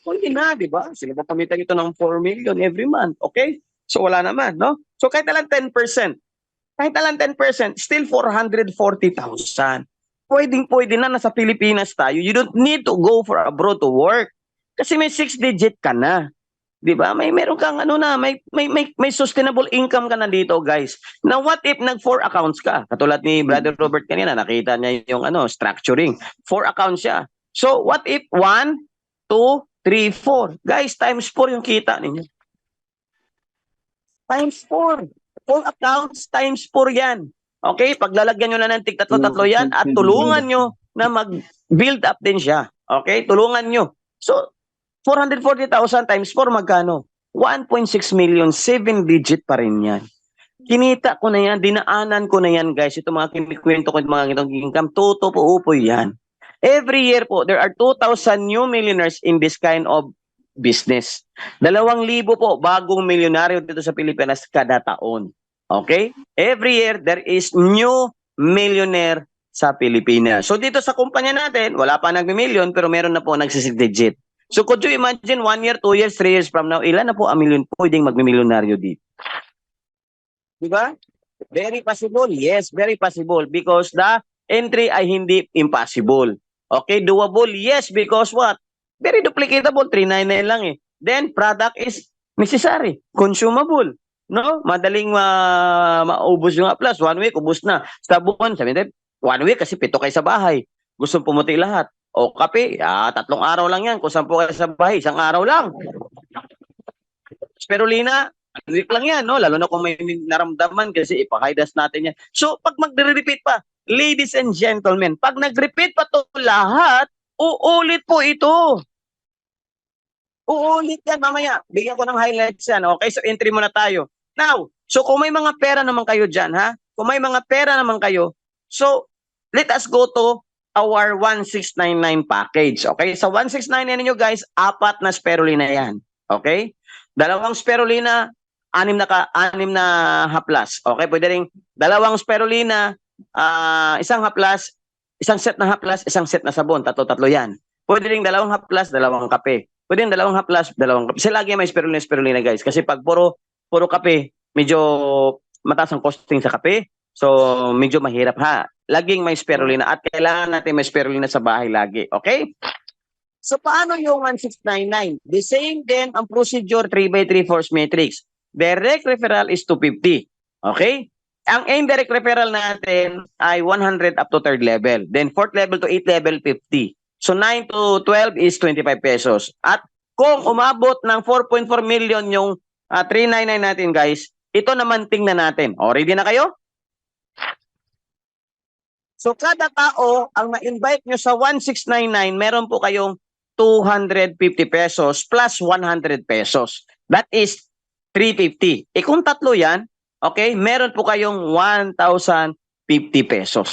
Okay na, di ba? Sila papamitan ito ng 4 million every month. Okay? So wala naman, no? So kahit na lang 10%, still 440,000. Pwedeng-pwede na nasa Pilipinas tayo. You don't need to go for abroad to work. Kasi may 6-digit ka na. 'Di ba? Meron kang ano na, may sustainable income ka na dito, guys. Now what if nag 4 accounts ka? Katulad ni Brother Robert kanina, nakita niya yung structuring. 4 accounts siya. So what if 1, 2, 3, 4? Guys, times 4 yung kita ninyo. Times 4. 4 accounts times 4 yan. Okay? Paglalagyan nyo na ng tig tatlo-tatlo yan at tulungan nyo na mag-build up din siya. Okay? Tulungan nyo. So, 440,000 times 4 magkano? 1.6 million, 7-digit pa rin yan. Kinita ko na yan, dinaanan ko na yan, guys. Ito mga kinikwento ko, mga itong income, tutupo-upoy yan. Every year po, there are 2,000 new millionaires in this kind of business. 2,000 po bagong milyonaryo dito sa Pilipinas kada taon. Okay? Every year, there is new millionaire sa Pilipinas. So dito sa kumpanya natin, wala pa nagmi-million pero meron na po nagsisigdigit. So could you imagine 1 year, 2 years, 3 years from now, ilan na po ang milyon pwedeng magmi-milyonaryo dito? Diba? Very possible. Yes, very possible because the entry ay hindi impossible. Okay, doable. Yes, because what? Very duplicatable. 399 lang eh. Then product is necessary, consumable. No? Madaling maubos yung plus. 1 week, ubos na. Sa buwan, sabi natin, 1 week kasi 7 kayo sa bahay. Gusto pumuti lahat. O kape, 3 araw lang yan. Kung 10 kayo sa bahay, 1 araw lang. Spirulina, 1 week lang yan, no? Lalo na kung may naramdaman kasi ipakaidas natin yan. So, pag magre-repeat pa, ladies and gentlemen, pag nag-repeat pa to lahat, uulit po ito. Uulit yan mamaya. Bigyan ko ng highlights yan. Okay, so entry muna tayo. Now, so kung may mga pera naman kayo dyan, ha? Kung may mga pera naman kayo, so let us go to our 1699 package. Okay, sa 1699 ninyo guys, 4 na spirulina yan. Okay? 2 spirulina, 6 na haplas. Okay, pwede rin 2 spirulina, 1 haplas, 1 set na haplas, 1 set na sabon. Tatlo yan. Pwede rin 2 haplas, 2 kape. Pwede rin 2 haplas, 2 kape. Kasi lagi may spirulina guys. Kasi pag puro kape, medyo mataas ang costing sa kape. So, medyo mahirap ha. Laging may spirulina at kailangan natin may spirulina sa bahay lagi. Okay? So, paano yung 1699? The same din ang procedure 3x3 force matrix. Direct referral is 250. Okay? Ang indirect referral natin ay 100 up to 3rd level. Then 4th level to 8th level, 50. So 9 to 12 is 25 pesos. At kung umabot ng 4.4 million yung 399 natin guys, ito naman tingnan natin. O, ready na kayo? So kada tao, ang ma-invite nyo sa 1699, meron po kayong 250 pesos plus 100 pesos. That is 350. Kung tatlo yan, okay, meron po kayong 1,050 pesos.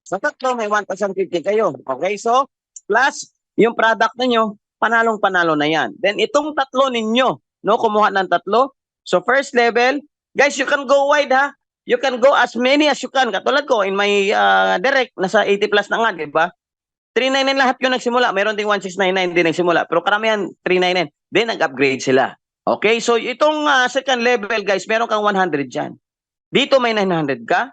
Sa tatlo, may 1,050 kayo. Okay, so, plus, yung product ninyo, panalong-panalo na yan. Then, itong tatlo ninyo, no, kumuha ng tatlo. So, first level, guys, you can go wide, ha? You can go as many as you can. Katulad ko, in my direct, nasa 80 plus na nga, di ba? 399 lahat yung nagsimula. Meron ding 1699 din nagsimula. Pero karamihan, 399. Then, nag-upgrade sila. Okay, so, itong second level, guys, meron kang 100 dyan. Dito, may 900 ka.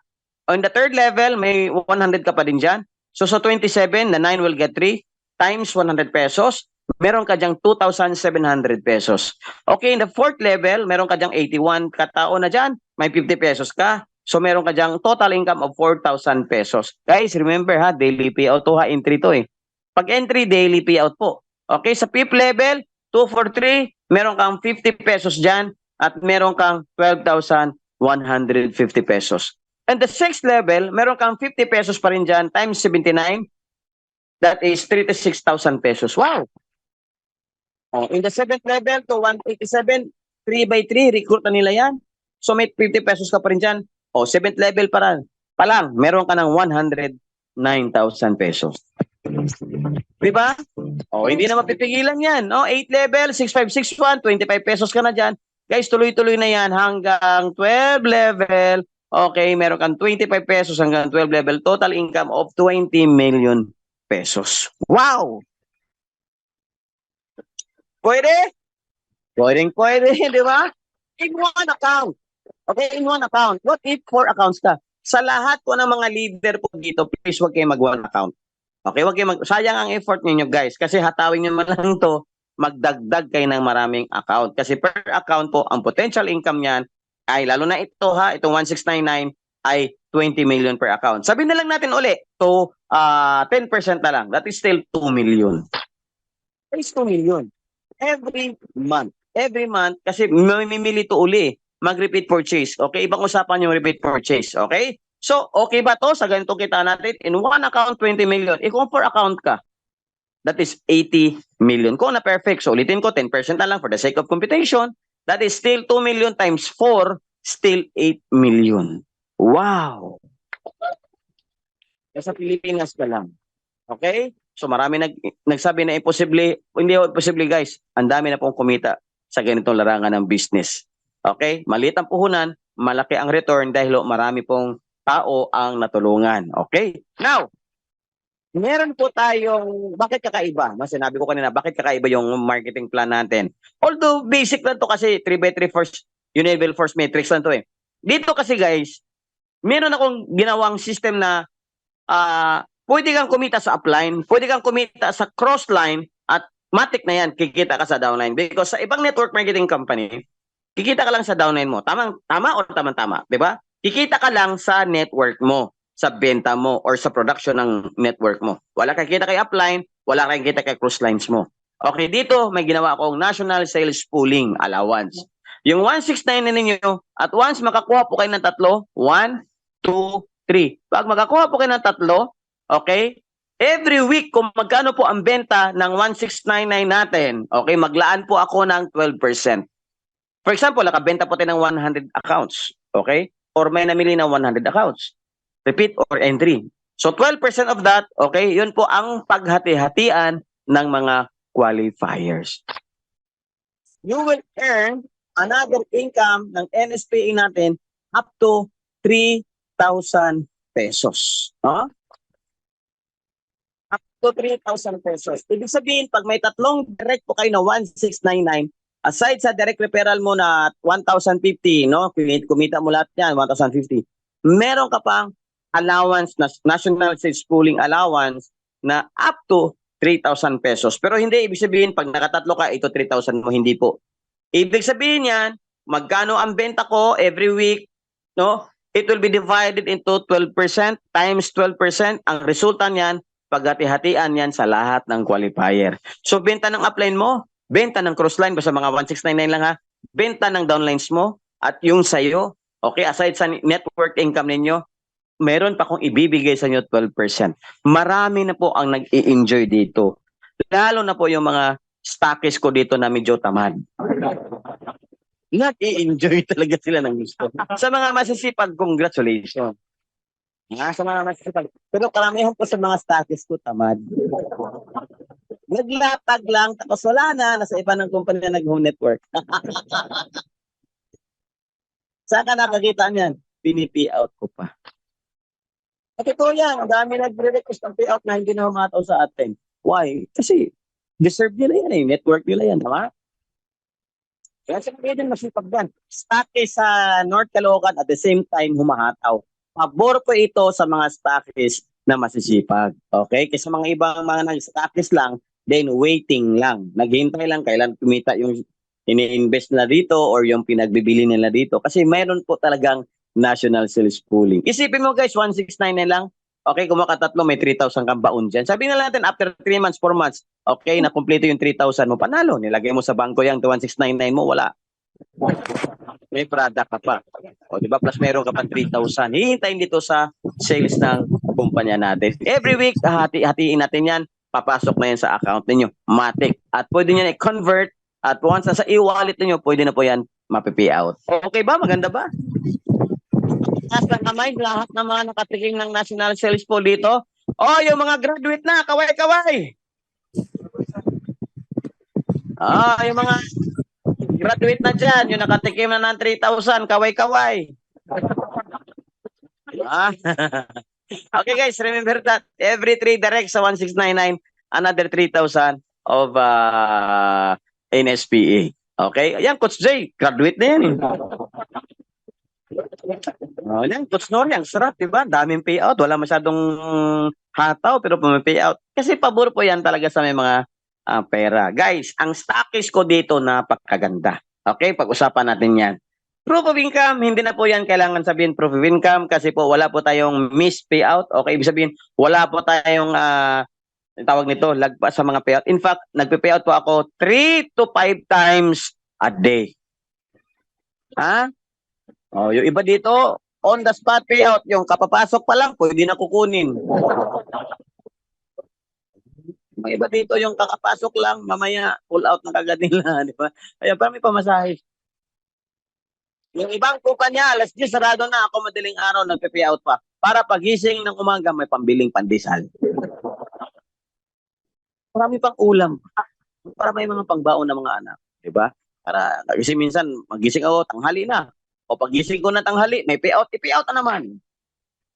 On the 3rd level, may 100 ka pa din dyan. So, sa 27, the 9 will get 3 times 100 pesos. Meron ka dyang 2,700 pesos. Okay, in the 4th level, meron ka dyang 81 katao na dyan. May 50 pesos ka. So, meron ka dyang total income of 4,000 pesos. Guys, remember ha, daily payout to ha, entry to eh. Pag entry, daily payout po. Okay, sa 5th level, 2 for 3, meron kang 50 pesos dyan at meron kang 12,150 pesos. And the 6th level, meron kang 50 pesos pa rin dyan times 79, that is 36,000 pesos. Wow! Oh, in the 7th level to 187, 3 by 3, recruit na nila yan. So may 50 pesos ka pa rin dyan. O, 7th level pa lang, meron ka ng 109,000 pesos. Diba? O, hindi na mapipigilan yan. No? 8th level, 6561, 25 pesos ka na dyan. Guys, tuloy-tuloy na yan hanggang 12 level. Okay, meron kang 25 pesos hanggang 12 level. Total income of 20 million pesos. Wow! Pwede? Pwede, di ba? In one account. Okay, in one account. What if 4 accounts ka? Sa lahat po ng mga leader po dito, please huwag kayo mag-one account. Okay, sayang ang effort niyo guys kasi hatawin niyo man lang to, magdagdag kayo ng maraming account. Kasi per account po, ang potential income niyan ay, lalo na ito ha, itong 1699 ay 20 million per account. Sabihin na lang natin uli, to 10% na lang. That is still 2 million. That is 2 million. Every month. Every month, kasi mamimili to uli. Mag-repeat purchase. Okay? Ibang usapan yung repeat purchase. Okay? So, okay ba to sa ganitong kita natin? In one account, 20 million. Kung 4 account ka, that is 80 million. Kung na perfect, so ulitin ko, 10% na lang for the sake of computation. That is still 2 million times 4, still 8 million. Wow! Sa Pilipinas ka lang. Okay? So marami nagsabi na imposible. Hindi imposible guys. Ang dami na pong kumita sa ganitong larangan ng business. Okay? Maliit ang puhunan, malaki ang return dahil marami pong tao ang natulungan. Okay? Now, meron po tayong, bakit kakaiba? Sinabi ko kanina, bakit kakaiba yung marketing plan natin? Although basic lang to kasi 3x3 first, Unilevel Force Matrix lang to eh. Dito kasi guys, meron akong ginawang system na pwede kang kumita sa upline, pwede kang kumita sa crossline, at matik na yan, kikita ka sa downline. Because sa ibang network marketing company, kikita ka lang sa downline mo. Tama o tama-tama, di ba? Kikita ka lang sa network mo, sa benta mo, or sa production ng network mo. Wala kang kita kay upline, wala kang kita kay crosslines mo. Okay, dito may ginawa akong National Sales Pooling Allowance. Yung 169 na ninyo, at once makakuha po kayo ng tatlo, 1, 2, 3. Pag makakuha po kayo ng tatlo, okay, every week kung magkano po ang benta ng 1699 natin, okay, maglaan po ako ng 12%. For example, nakabenta po tayo ng 100 accounts, okay? Or may namili ng 100 accounts. Repeat or entry. So 12% of that, okay, yun po ang paghati-hatian ng mga qualifiers. You will earn another income ng NSPA natin up to 3,000 pesos. Huh? Up to 3,000 pesos. Ibig sabihin, pag may tatlong direct po kayo na 1699, aside sa direct referral mo na 1,050, no? Kumita mo lahat yan, 1,050. Meron ka pang allowance, na National Sales Pooling Allowance na up to 3,000 pesos. Pero hindi ibig sabihin, pag nakatatlo ka, ito 3,000 mo, hindi po. Ibig sabihin yan, magkano ang benta ko every week, no? It will be divided into 12% times 12%. Ang resulta niyan, paghati-hatian yan sa lahat ng qualifier. So, benta ng upline mo, benta ng crossline, basta mga 1699 lang ha, benta ng downlines mo, at yung sa'yo, okay, aside sa network income ninyo, meron pa kong ibibigay sa inyo 12%. Marami na po ang nag-i-enjoy dito. Lalo na po yung mga stockists ko dito na medyo tamad. Nag-i-enjoy talaga sila ng gusto. Sa mga masisipag, congratulations. Sa mga masisipag. Pero karamihan po sa mga stockists ko tamad. Naglatag lang, tapos wala na, nasa iba ng kumpanya nag-home network. Saan ka nakakita niyan? Pini-payout ko pa. At ito yan, ang dami nagre-request ng payout na hindi na humataw sa atin. Why? Kasi deserve nila yan eh, network nila yan, tama? Kaya sa mga din masipag yan. Stockists sa North Caloocan at the same time humahataw. Pabor ko ito sa mga stockists na masisipag. Okay? Kasi sa mga ibang mga nag-stockists lang, then waiting lang. Naghihintay lang kailan kumita yung ini-invest nila dito or yung pinagbibili nila dito. Kasi mayroon po talagang national sales pooling. Isipin mo guys, 1699 lang, Okay, kung makatatlo, may 3,000 kang baon dyan. Sabi na natin, after 3 months, 4 months, okay, nakumpleto yung 3,000 mo, panalo. Nilagay mo sa bangko yung 1699 mo, wala. May product ka pa. O, di ba? Plus meron ka pa 3,000. Hihintayin dito sa sales ng kumpanya natin. Every week, hatiin natin yan. Papasok na yan sa account ninyo. Matic. At pwede nyo i-convert. At once sa e-wallet ninyo, pwede na po yan mapipi out. Okay ba? Maganda ba? Taas ng kamay, lahat ng mga nakatiking ng national sales po dito. Oh, yung mga graduate na, kaway-kaway. Yung mga graduate na dyan, yung nakatikim na ng 3,000, kaway-kaway. Okay guys, remember that every 3 direct sa 1699, another 3,000 of NSPA. Okay? Ayan, Coach Jay, graduate na yan. Yan, Coach Nori, ang sarap, diba? Daming payout, wala masyadong hataw, pero may payout. Kasi pabor po yan talaga sa may mga pera. Guys, ang stockist ko dito napakaganda. Okay, pag-usapan natin yan. Proof of income, hindi na po yan kailangan sabihin proof of income kasi po wala po tayong missed payout. Okay, ibig sabihin, wala po tayong tawag nito, lagpas sa mga payout. In fact, nagpe-payout po ako 3 to 5 times a day. Yung iba dito, on the spot payout, yung kapapasok pa lang, pwede na kukunin. May iba dito yung kakapasok lang, mamaya pull out na kagad nila, di ba? Kaya pa may pamasahe. Yung ibang kumpanya, alas 10, sarado na ako madaling araw, nagpe-payout pa. Para pagising ng umaga, may pambiling pandesal. Marami pang ulam. Para may mga pangbaon ng mga anak. Di ba? Para, kasi minsan, magising ako, tanghali na. O pagising ko na tanghali, may payout, i-payout na naman.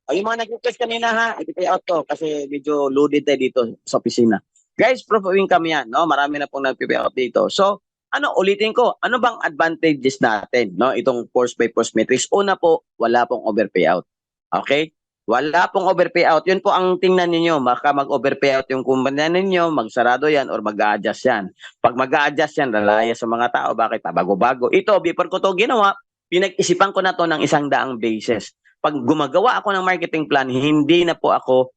O yung mga nag-request kanina ha, i-payout ko kasi medyo loaded tayo dito sa opisina. Guys, proof of income yan, no? Marami na pong nag-payout dito. So, ulitin ko, ano bang advantages natin, no? Itong force by force matrix. Una po, wala pong overpayout. Okay? Wala pong overpayout. Yun po ang tingnan ninyo. Baka mag-overpayout yung kumpanya ninyo, magsarado yan or mag-a-adjust yan. Pag mag-a-adjust yan, lalaya sa mga tao. Bakit? Bago-bago. Ito, before ko to ginawa, pinag-isipan ko na to ng 100 basis. Pag gumagawa ako ng marketing plan, hindi na po ako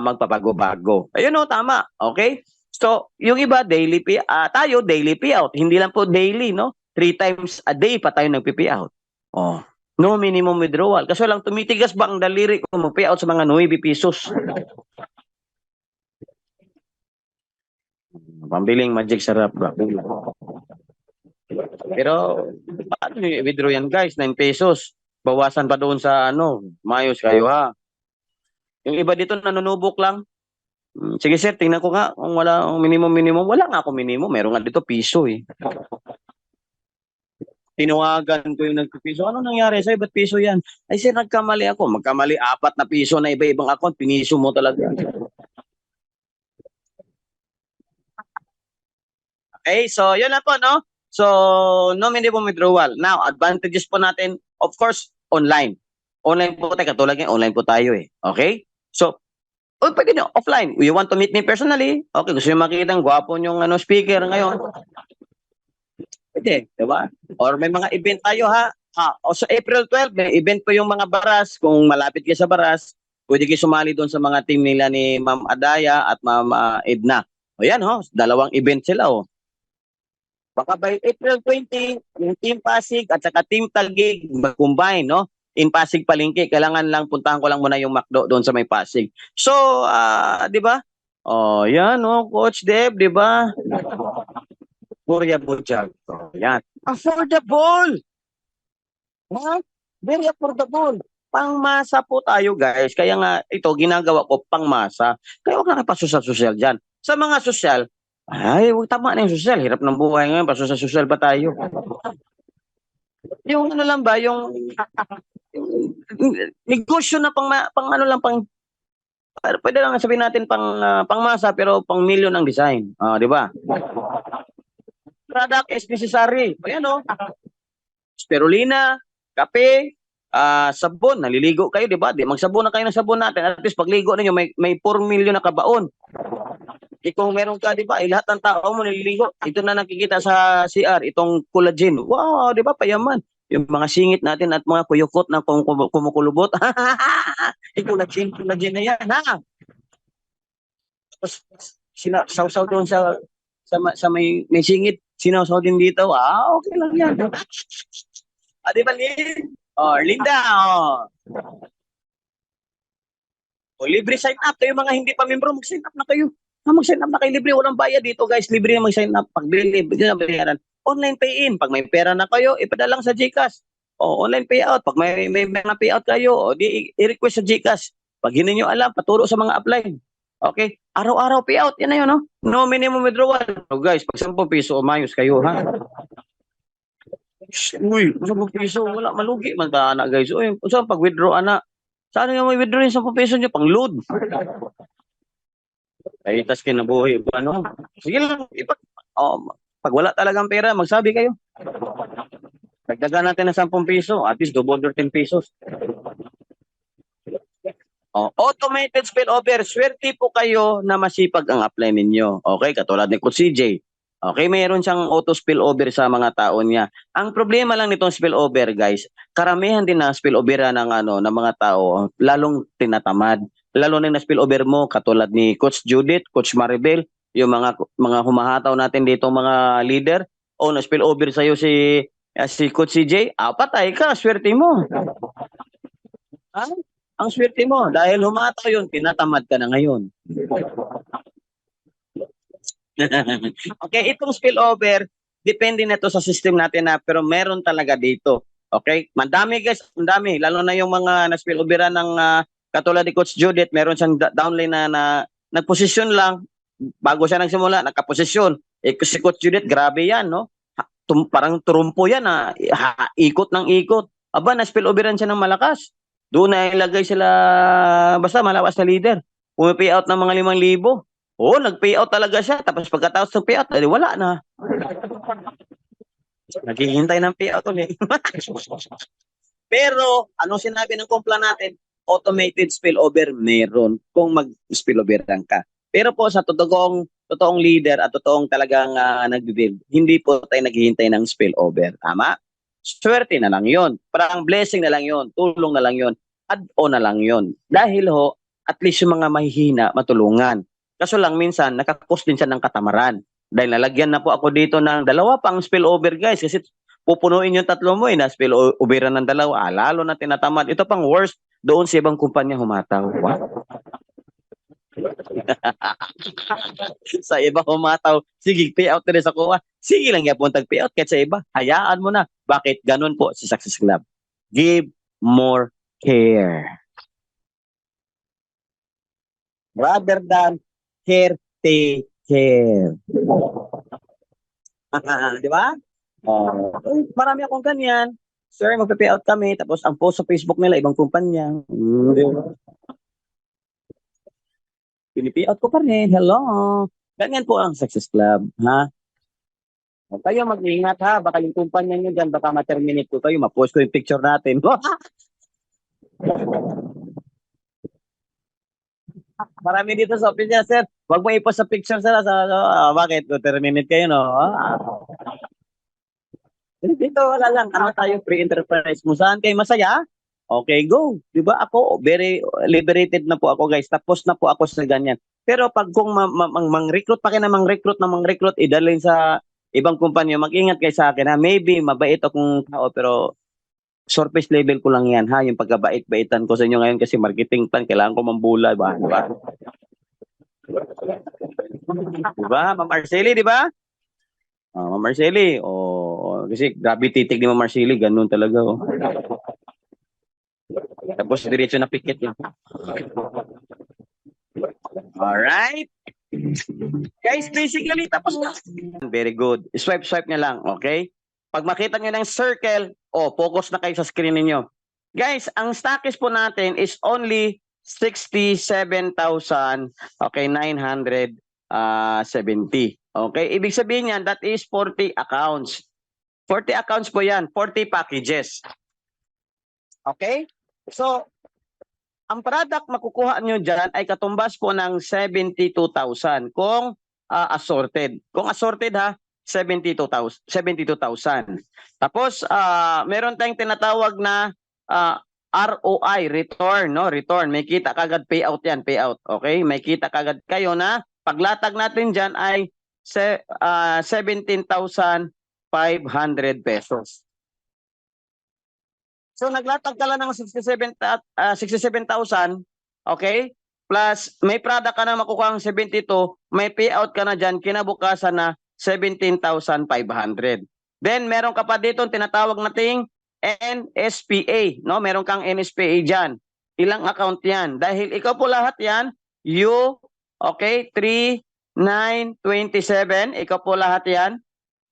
magpapago-bago. Ayun o, tama. Okay? So, yung iba, tayo, daily payout. Hindi lang po daily, no? 3 times a day pa tayo nagpi-payout. No minimum withdrawal. Kasi lang, tumitigas ba ang daliri ko mag-payout sa mga 9 pesos? Pambiling magic sarap. Pero, paano yung withdraw yan, guys? 9 pesos. Bawasan pa doon sa mayos kayo, ha? Yung iba dito, nanunubok lang. Sige sir, tingnan ko nga kung wala ang minimum. Wala nga ako minimum. Meron nga dito piso eh. Tinawagan ko yung nagpipiso. Ano nangyari sa'yo? Ba't piso yan? Ay sir, nagkamali ako. Magkamali 4 na piso na iba-ibang account. Piniso mo talaga. Okay, so yun na po, no? So, no minimum withdrawal. Now, advantages po natin, of course, online. Online po tayo, katulad ngayon, online po tayo eh. Okay? So, pwede nyo, offline. You want to meet me personally? Okay, gusto nyo makita ang gwapo nyong speaker ngayon? Pwede, di ba? Or may mga event tayo ha. O sa April 12, may event po yung mga baras. Kung malapit kayo sa baras, pwede kayo sumali doon sa mga team nila ni Ma'am Adaya at Ma'am Edna. O yan ho, 2 event sila o. Baka by April 20, yung Team Pasig at saka Team Taguig mag-combine, no? In Pasig Palengke, kailangan lang puntahan ko lang muna yung McDo doon sa may Pasig. So, di ba? Yan Coach Deb, di ba? Korea Bujag. Yan. Affordable! Ha? Very affordable. Pangmasa po tayo, guys. Kaya nga, ito, ginagawa ko pangmasa. Kaya huwag na pasosyal dyan. Sa mga sosyal, huwag tama na yung sosyal. Hirap ng buhay ngayon, pasosyal pa tayo. Yung lang ba, yung negosyo na pwede lang sabihin natin pangmasa pero pang milyon ang design. Di ba? Product is necessary. Ayan spirulina, kape, sabon, naliligo kayo, di ba? Magsabon na kayo ng sabon natin. At least pagligo ninyo, may 4 milyon na kabaon. Kung meron ka, di ba? Lahat ng tao mo naliligo. Ito na nakikita sa CR, itong collagen. Wow, di ba? Payaman. Yung mga singit natin at mga kuyukot na kumukulubot. Collagen na yan, ha? Tapos, sausaw doon sa may singit, sinawsaw din dito. Okay lang yan. Di ba, Lynn? Linda, libre sign up. Kayo mga hindi pa membro, mag-sign up na kayo. Mag-sign up na kayo, libre. Walang bayad dito, guys. Libre na mag-sign up. Pagbili, bayaran. Online pay-in. Pag may pera na kayo, ipadala lang sa GCash. Online payout. Pag may mga payout kayo, i-request sa GCash. Pag hindi nyo alam, paturo sa mga apply. Okay? Araw-araw payout. Yan na yun, no? No minimum withdrawal. Guys, pag 10 piso, umayos kayo, ha? Uy, 10 piso, wala, malugi man ta, anak, guys. Uy, saan pag-withdraw, anak? Saan nga may withdraw yung 10 peso nyo? Pang load. Ay, tas kinabuhi. Ano? Sige lang. Pag wala talagang pera, magsabi kayo. Dagdagan natin ng 10 piso. At least double or 10 pesos. Automated spillover. Swerte po kayo na masipag ang apply ninyo. Okay? Katulad ni Coach CJ. Okay, mayroon siyang auto spillover sa mga tao niya. Ang problema lang nitong spillover, guys, karamihan din na spillover ng mga tao, lalong tinatamad. Lalo na spillover mo katulad ni Coach Judith, Coach Maribel, yung mga humahataw natin dito mga leader, na spillover sa iyo si Coach CJ, patay ka, swerte mo. Ha? Ang swerte mo dahil humataw yun, tinatamad ka na ngayon. Okay, itong spillover, depende na to sa system natin na, pero meron talaga dito. Okay? Mandami guys, mandami. Lalo na yung mga na-spilloveran ng katulad ni Coach Judith, meron siyang downline na nagposisyon lang. Bago siya nagsimula, nakaposisyon. Si Coach Judith, grabe yan, no? Parang turumpo yan, ikot ng ikot. Aba, na-spilloveran siya ng malakas. Doon na ilagay sila, basta malakas na leader. Pumipay out ng mga 5,000. Nag-payout talaga siya. Tapos pagkatapos ng payout, wala na. Naghihintay ng payout ulit. Pero, anong sinabi ng kumpla natin? Automated spillover, meron kung mag-spilloveran ka. Pero po sa totoong leader at totoong talagang nag-build, hindi po tayo naghihintay ng spillover. Tama? Swerte na lang yun. Parang blessing na lang yun. Tulong na lang yun. Add-on na lang yun. Dahil at least yung mga mahihina, matulungan. Kaso lang minsan, nakakos din siya ng katamaran. Dahil nalagyan na po ako dito ng 2 pang spillover, guys. Kasi pupunuin yung 3 mo, na spilloveran ng 2. Lalo na tinatamad. Ito pang worst, doon sa ibang kumpanya humataw. Wow. Sa iba humataw, sige, payout na rin sa kuha. Sige lang yapon tag-payout kahit sa iba. Hayaan mo na. Bakit? Ganun po si Success Club. Give more care. Rather than care, take care. Di ba? Marami akong ganyan. Sir, magpe-payout kami. Tapos ang post sa Facebook nila, ibang kumpanya. Di ba? Pinipayout ko pa rin. Hello. Ganyan po ang Success Club. Ha? Kayo mag-ingat ha. Baka yung kumpanya nyo dyan, baka ma-terminate ko kayo. Ma-post ko yung picture natin. Marami dito sa office niya, sir. Huwag mo ipost sa picture, sir. Bakit? Terminate kayo, no? Dito, wala lang. Tayo, pre-enterprise mo. Saan kayo masaya? Okay, go. Diba? Ako, very liberated na po ako, guys. Tapos na po ako sa ganyan. Pero pag kung mang-recruit pa kayo na mang-recruit, idalhin sa ibang kumpanya, mag-ingat kayo sa akin, ha? Maybe, mabait akong tao, pero surface level ko lang yan, ha? Yung pagkabait-baitan ko sa inyo ngayon kasi marketing plan, kailangan ko mambula, ba? Diba? Diba? Ma'am Marceli, diba? Ma'am Marceli, kasi grabe titig ni Ma'am Marceli, ganun talaga, Tapos diretso na pikit yun. Alright. Guys, basically, tapos na. Very good. Swipe niya lang, okay? Pag makita nyo ng circle, focus na kayo sa screen niyo. Guys, ang stockist po natin is only 67,000, okay, 970. Okay, ibig sabihin yan, that is 40 accounts. 40 accounts po yan, 40 packages. Okay? So, ang product makukuha nyo dyan ay katumbas po ng 72,000 kung assorted. Kung assorted ha, 72,000. Tapos, meron tayong tinatawag na ROI, return, no? Return. May kita kagad payout yan, payout. Okay? May kita kagad kayo na paglatag natin dyan ay 17,500 pesos. So naglatag ka lang ng 67,000, okay? Plus may product ka na makukuha ng 72, may payout ka na dyan, kinabukasan na 17,500. Then meron ka pa dito tinatawag nating NSPA, no? Meron kang NSPA dyan. Ilang account yan? Dahil ikaw po lahat yan, okay, 3927, ikaw po lahat yan.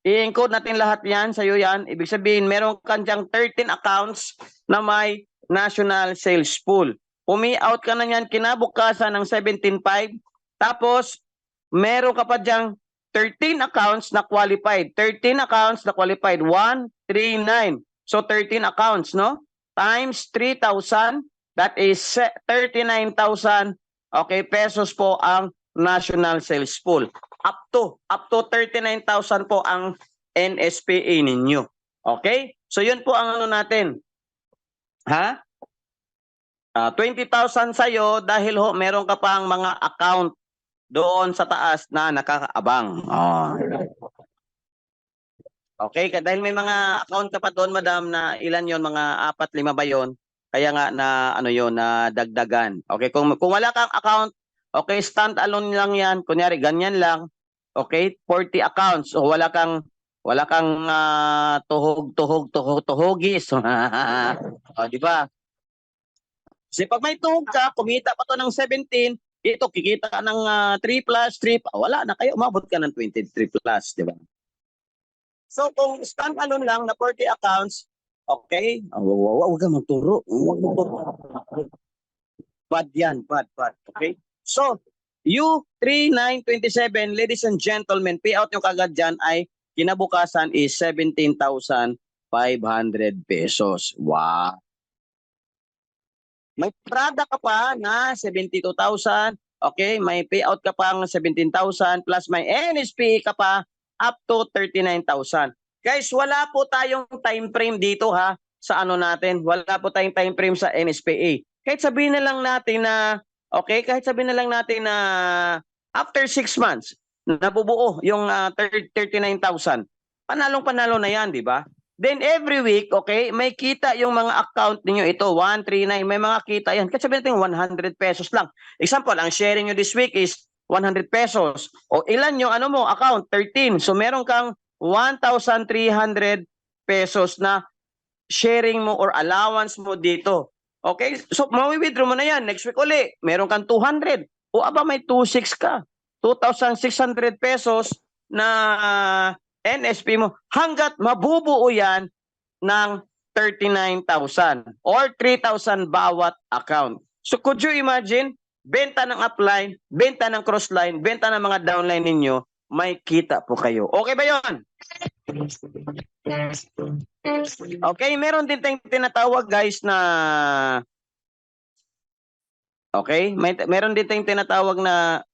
I-encode natin lahat yan, sa'yo yan. Ibig sabihin, meron kang diyang 13 accounts na may national sales pool. Umi-out ka na yan kinabukasan ng 17.5. Tapos, meron ka pa diyang 13 accounts na qualified. 13 accounts na qualified. 139. So, 13 accounts, no? Times 3,000. That is 39,000 okay, pesos po ang national sales pool. Up to 39,000 po ang NSPA ninyo. Okay? So yun po ang ano natin. Ha? 20,000 sa'yo dahil ho, meron ka pang mga account doon sa taas na nakakaabang. Okay? Dahil may mga account ka pa doon, madam, na ilan yon, mga 4-5 ba yon? Kaya nga na ano yon, na dagdagan. Okay? Kung wala kang account, okay, stand alone lang yan. Kunyari, ganyan lang. Okay, 40 accounts. So wala kang tuhog-tuhogis. O, di ba? Kasi pag may tuhog ka, kumita pa to ng 17, ito kikita ka ng 3 plus 3, wala na kayo, umabot ka ng 23 plus, di ba? So kung stand alone lang na 40 accounts, okay? Huwag kang magturo. Bad yan, bad. Okay? So, U3927, ladies and gentlemen, payout nyo kagad dyan ay kinabukasan is 17,500 pesos. Wow! May product ka pa na 72,000. Okay, may payout ka pang 17,000 plus may NSPA ka pa up to 39,000. Guys, wala po tayong time frame dito ha sa ano natin. Wala po tayong time frame sa NSPA. Kahit sabihin na lang natin na after 6 months, nabubuo yung 39,000. Panalong-panalo na yan, di ba? Then every week, okay, may kita yung mga account niyo ito, 139, may mga kita yan. Kasi sabihin natin 100 pesos lang. Example, ang sharing nyo this week is 100 pesos. O ilan yung account? 13. So meron kang 1,300 pesos na sharing mo or allowance mo dito. Okay? So, mawi-withdraw mo na yan. Next week uli, meron kang 200. O aba, may 2,600 ka. 2,600 pesos na NSP mo. Hanggat mabubuo yan ng 39,000 or 3,000 bawat account. So, could you imagine? Benta ng upline, benta ng crossline, benta ng mga downline ninyo, may kita po kayo. Okay ba yon? Okay, meron din tayong tinatawag guys na meron din tayong tinatawag na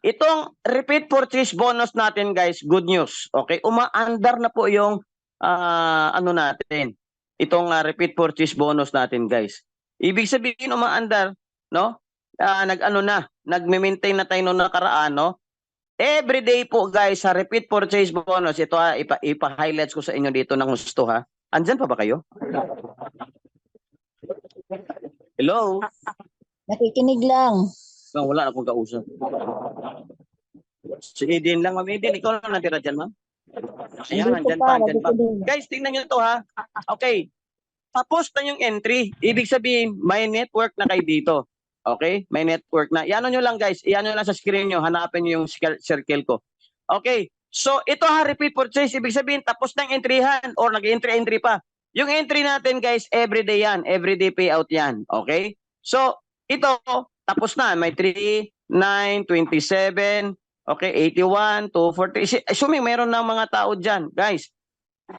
itong repeat purchase bonus natin guys, good news. Okay, umaandar na po yung natin. Itong repeat purchase bonus natin guys. Ibig sabihin umaandar, no? Nagme-maintain na tayo noong nakaraan, no? Every day po guys sa repeat purchase bonus, ito ipa-highlights ko sa inyo dito ng gusto ha. Andyan pa ba kayo? Hello? Nakikinig lang. Wala na akong kausap. Si Eden lang, ma'am Eden. Ikaw lang natira dyan, ma'am? Ayan, andyan pa. Guys, tingnan nyo to ha. Okay. Tapos na yung entry. Ibig sabihin, may network na kayo dito. Okay? May network na. Iano nyo lang guys. Iano lang sa screen nyo. Hanapin nyo yung circle ko. Okay. So, ito repeat purchase. Ibig sabihin, tapos na yung entryhan or nag-entry pa. Yung entry natin guys, everyday yan. Everyday payout yan. Okay? So, ito, tapos na. May 3, 9, 27, okay, 81, 240. Assuming meron ng mga tao dyan. Guys,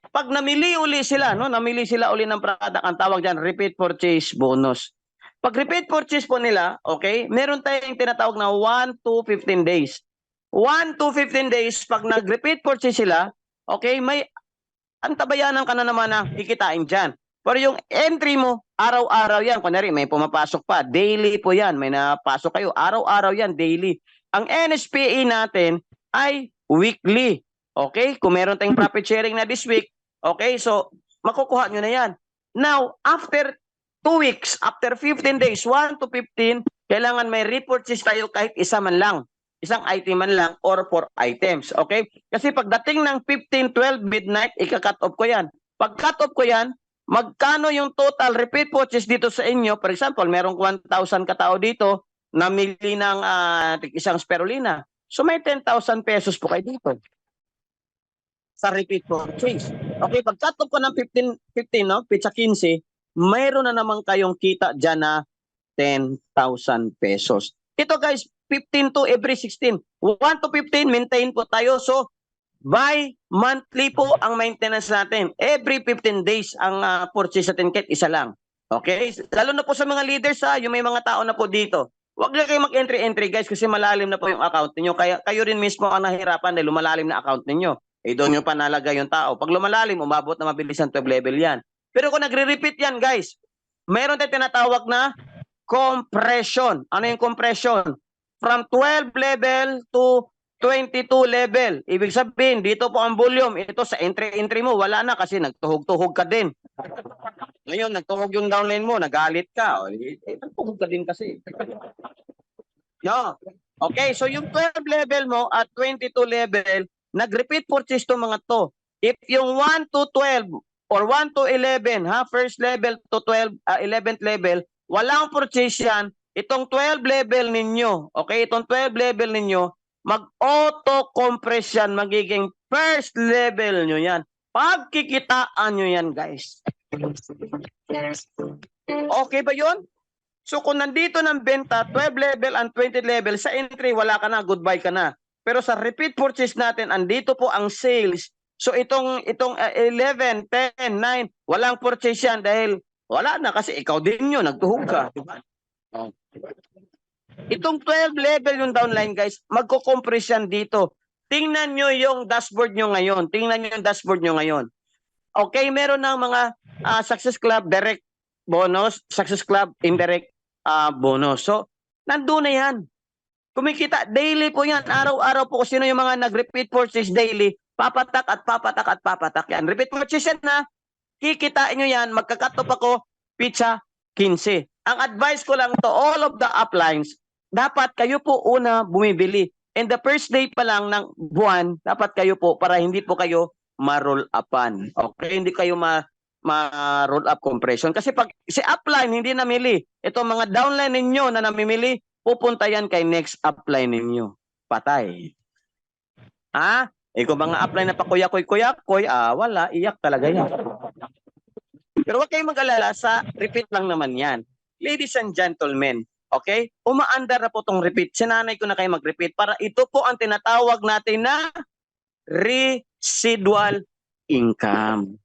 pag namili uli sila, no? Namili sila uli ng product, ang tawag dyan, repeat purchase bonus. Pag repeat purchase po nila, okay, meron tayong tinatawag na 1 to 15 days. 1 to 15 days, pag nag-repeat purchase sila, okay, may antabayanan ka na naman na kikitain dyan. Pero yung entry mo, araw-araw yan. Kunwari, may pumapasok pa. Daily po yan. May napasok kayo. Araw-araw yan, daily. Ang NSPA natin ay weekly. Okay? Kung meron tayong profit sharing na this week, okay? So, makukuha nyo na yan. Now, after 2 weeks, after 15 days, 1 to 15, kailangan may repurchase tayo kahit isa man lang. Isang item man lang or 4 items. Okay? Kasi pagdating ng 15, 12 midnight, ika-cut off ko yan. Pag cut off ko yan, magkano yung total repeat purchase dito sa inyo? For example, merong 1,000 katao dito, namili ng isang spirulina. So may 10,000 pesos po kayo dito sa repeat purchase. Okay, pag cut off ko ng 15, no? Pizza 15, mayroon na naman kayong kita dyan na 10,000 pesos. Ito guys, 15 to every 16. 1 to 15, maintain po tayo. So, by monthly po ang maintenance natin. Every 15 days ang purchase natin kahit isa lang. Okay? Lalo na po sa mga leaders yung may mga tao na po dito. Huwag na kayo mag-entry guys kasi malalim na po yung account ninyo. Kaya kayo rin mismo ang nahihirapan dahil lumalalim na account ninyo. Doon nyo pa nalagay yung tao. Pag lumalalim, umabot na mabilis ang 12 level yan. Pero kung nagre-repeat yan guys, mayroon tayong tinatawag na compression. Ano yung compression? From 12 level to 22 level. Ibig sabihin, dito po ang volume. Ito sa entry mo, wala na kasi nagtuhog-tuhog ka din. Ngayon, nagtuhog yung downline mo, nagalit ka. Nagtuhog ka din kasi. No. Okay, so yung 12 level mo at 22 level, nag-repeat purchase to mga to. If yung 1 to 12 or 1 to 11, first level to 12, 11th level, walang purchase yan, itong 12 level ninyo, okay, itong 12 level ninyo, mag-auto-compress yan, magiging first level nyo yan. Pagkikitaan nyo yan, guys. Okay ba yun? So kung nandito ng benta, 12 level and 20 level, sa entry, wala ka na, goodbye ka na. Pero sa repeat purchase natin, andito po ang sales. So itong 11, 10, 9, walang purchase yan dahil wala na kasi ikaw din yun, nagtuhog ka. Diba? Oh. Itong 12 level yung downline guys, magko-compress yan dito. Tingnan nyo yung dashboard nyo ngayon. Tingnan nyo yung dashboard nyo ngayon. Okay, meron ng mga Success Club direct bonus, Success Club indirect bonus. So, nandun na yan. Kumikita, daily po yan. Araw-araw po kung sino yung mga nag-repeat purchase daily, papatak at papatak at papatak yan. Repeat purchase yan na, kikitain nyo yan, magka-cut off ako, pizza 15. Ang advice ko lang to all of the uplines, dapat kayo po una bumibili. And the first day pa lang ng buwan, dapat kayo po para hindi po kayo ma-roll upan. Okay, hindi kayo ma-roll up compression. Kasi pag si upline hindi namili, itong mga downline ninyo na namimili, pupunta yan kay next upline ninyo. Patay. Kung mga upline na pakuya-kuy-kuya-kuy, wala, iyak talaga yan. Pero huwag kayong mag-alala, sa repeat lang naman yan. Ladies and gentlemen, okay? Umaandar na po itong repeat. Sinanay ko na kayo mag-repeat para ito po ang tinatawag natin na residual income.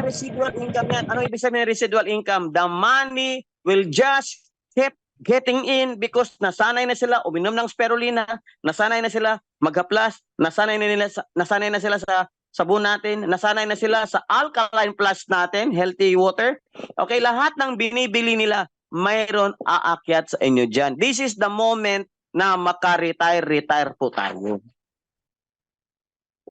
Residual income yan. Ano ibig sabihin ng residual income? The money will just keep getting in because nasanay na sila uminom ng spirulina, nasanay na sila mag-haplas, nasanay na sila sa sabon natin, nasanay na sila sa alkaline plus natin, healthy water. Okay, lahat ng binibili nila, mayroon aakyat sa inyo dyan. This is the moment na maka-retire po tayo.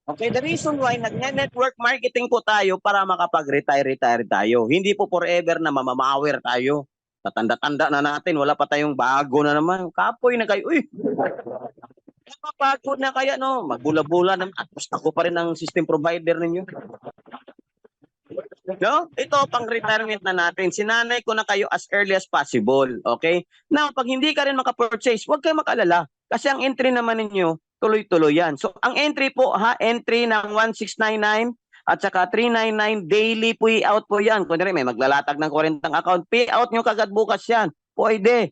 Okay, the reason why nag-network marketing po tayo para makapag-retire tayo. Hindi po forever na mamamawer tayo. Tatanda-tanda na natin, wala pa tayong bago na naman. Kapoy na kayo, napapagod na kaya, no? Magbula-bula naman. At gusto ko pa rin ang system provider ninyo. No? Ito, pang retirement na natin. Sinanay ko na kayo as early as possible. Okay? Now, pag hindi ka rin makapurchase, huwag kayo mag-alala. Kasi ang entry naman ninyo, tuloy-tuloy yan. So, ang entry po, entry ng 1699 at saka 399, daily payout po yan. Kung may maglalatag ng 40 account, payout nyo kagad bukas yan. Pwede.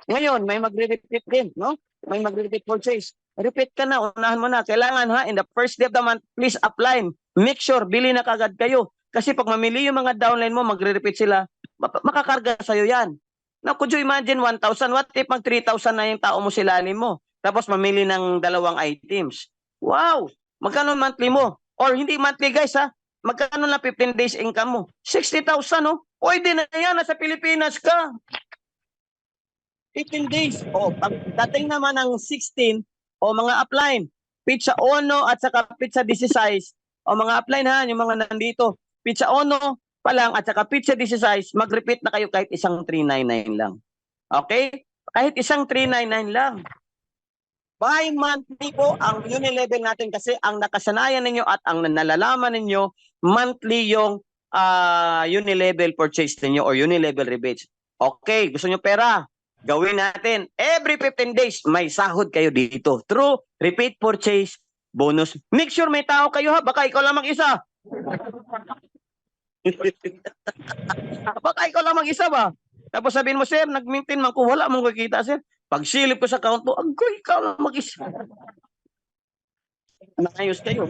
Ngayon, may magre-repeat din, no? May magre-repeat purchase. Repeat ka na, unahan mo na. Kailangan in the first day of the month, please apply. Make sure, bili na kagad kayo. Kasi pag mamili yung mga downline mo, magre-repeat sila, makakarga sa'yo yan. Now, could you imagine 1,000? What if mag 3,000 na yung tao mo silalim mo? Tapos mamili ng 2 items. Wow! Magkano monthly mo? Or hindi monthly guys magkano lang 15 days income mo? 60,000, no? Pwede na yan, nasa Pilipinas ka. 15 days. O, pagdating naman ng 16, o mga upline, pizza Ono at saka pizza 16, o mga upline ha, yung mga nandito, pizza Ono pa lang at saka pizza 16, mag-repeat na kayo kahit isang 399 lang. Okay? Kahit isang 399 lang. Bi-monthly po ang unilevel natin kasi ang nakasanayan ninyo at ang nalalaman ninyo, monthly yung unilevel purchase ninyo or unilevel rebates. Okay, gusto nyo pera? Gawin natin. Every 15 days, may sahod kayo dito. Through repeat purchase bonus. Make sure may tao kayo ha. Baka ikaw lang mag-isa. Baka ikaw lang mag-isa ba? Tapos sabihin mo, sir, nag-maintain man ko. Wala mong kikita, sir. Pag silip ko sa account mo, agoy, ikaw lang mag-isa. Nakayos kayo.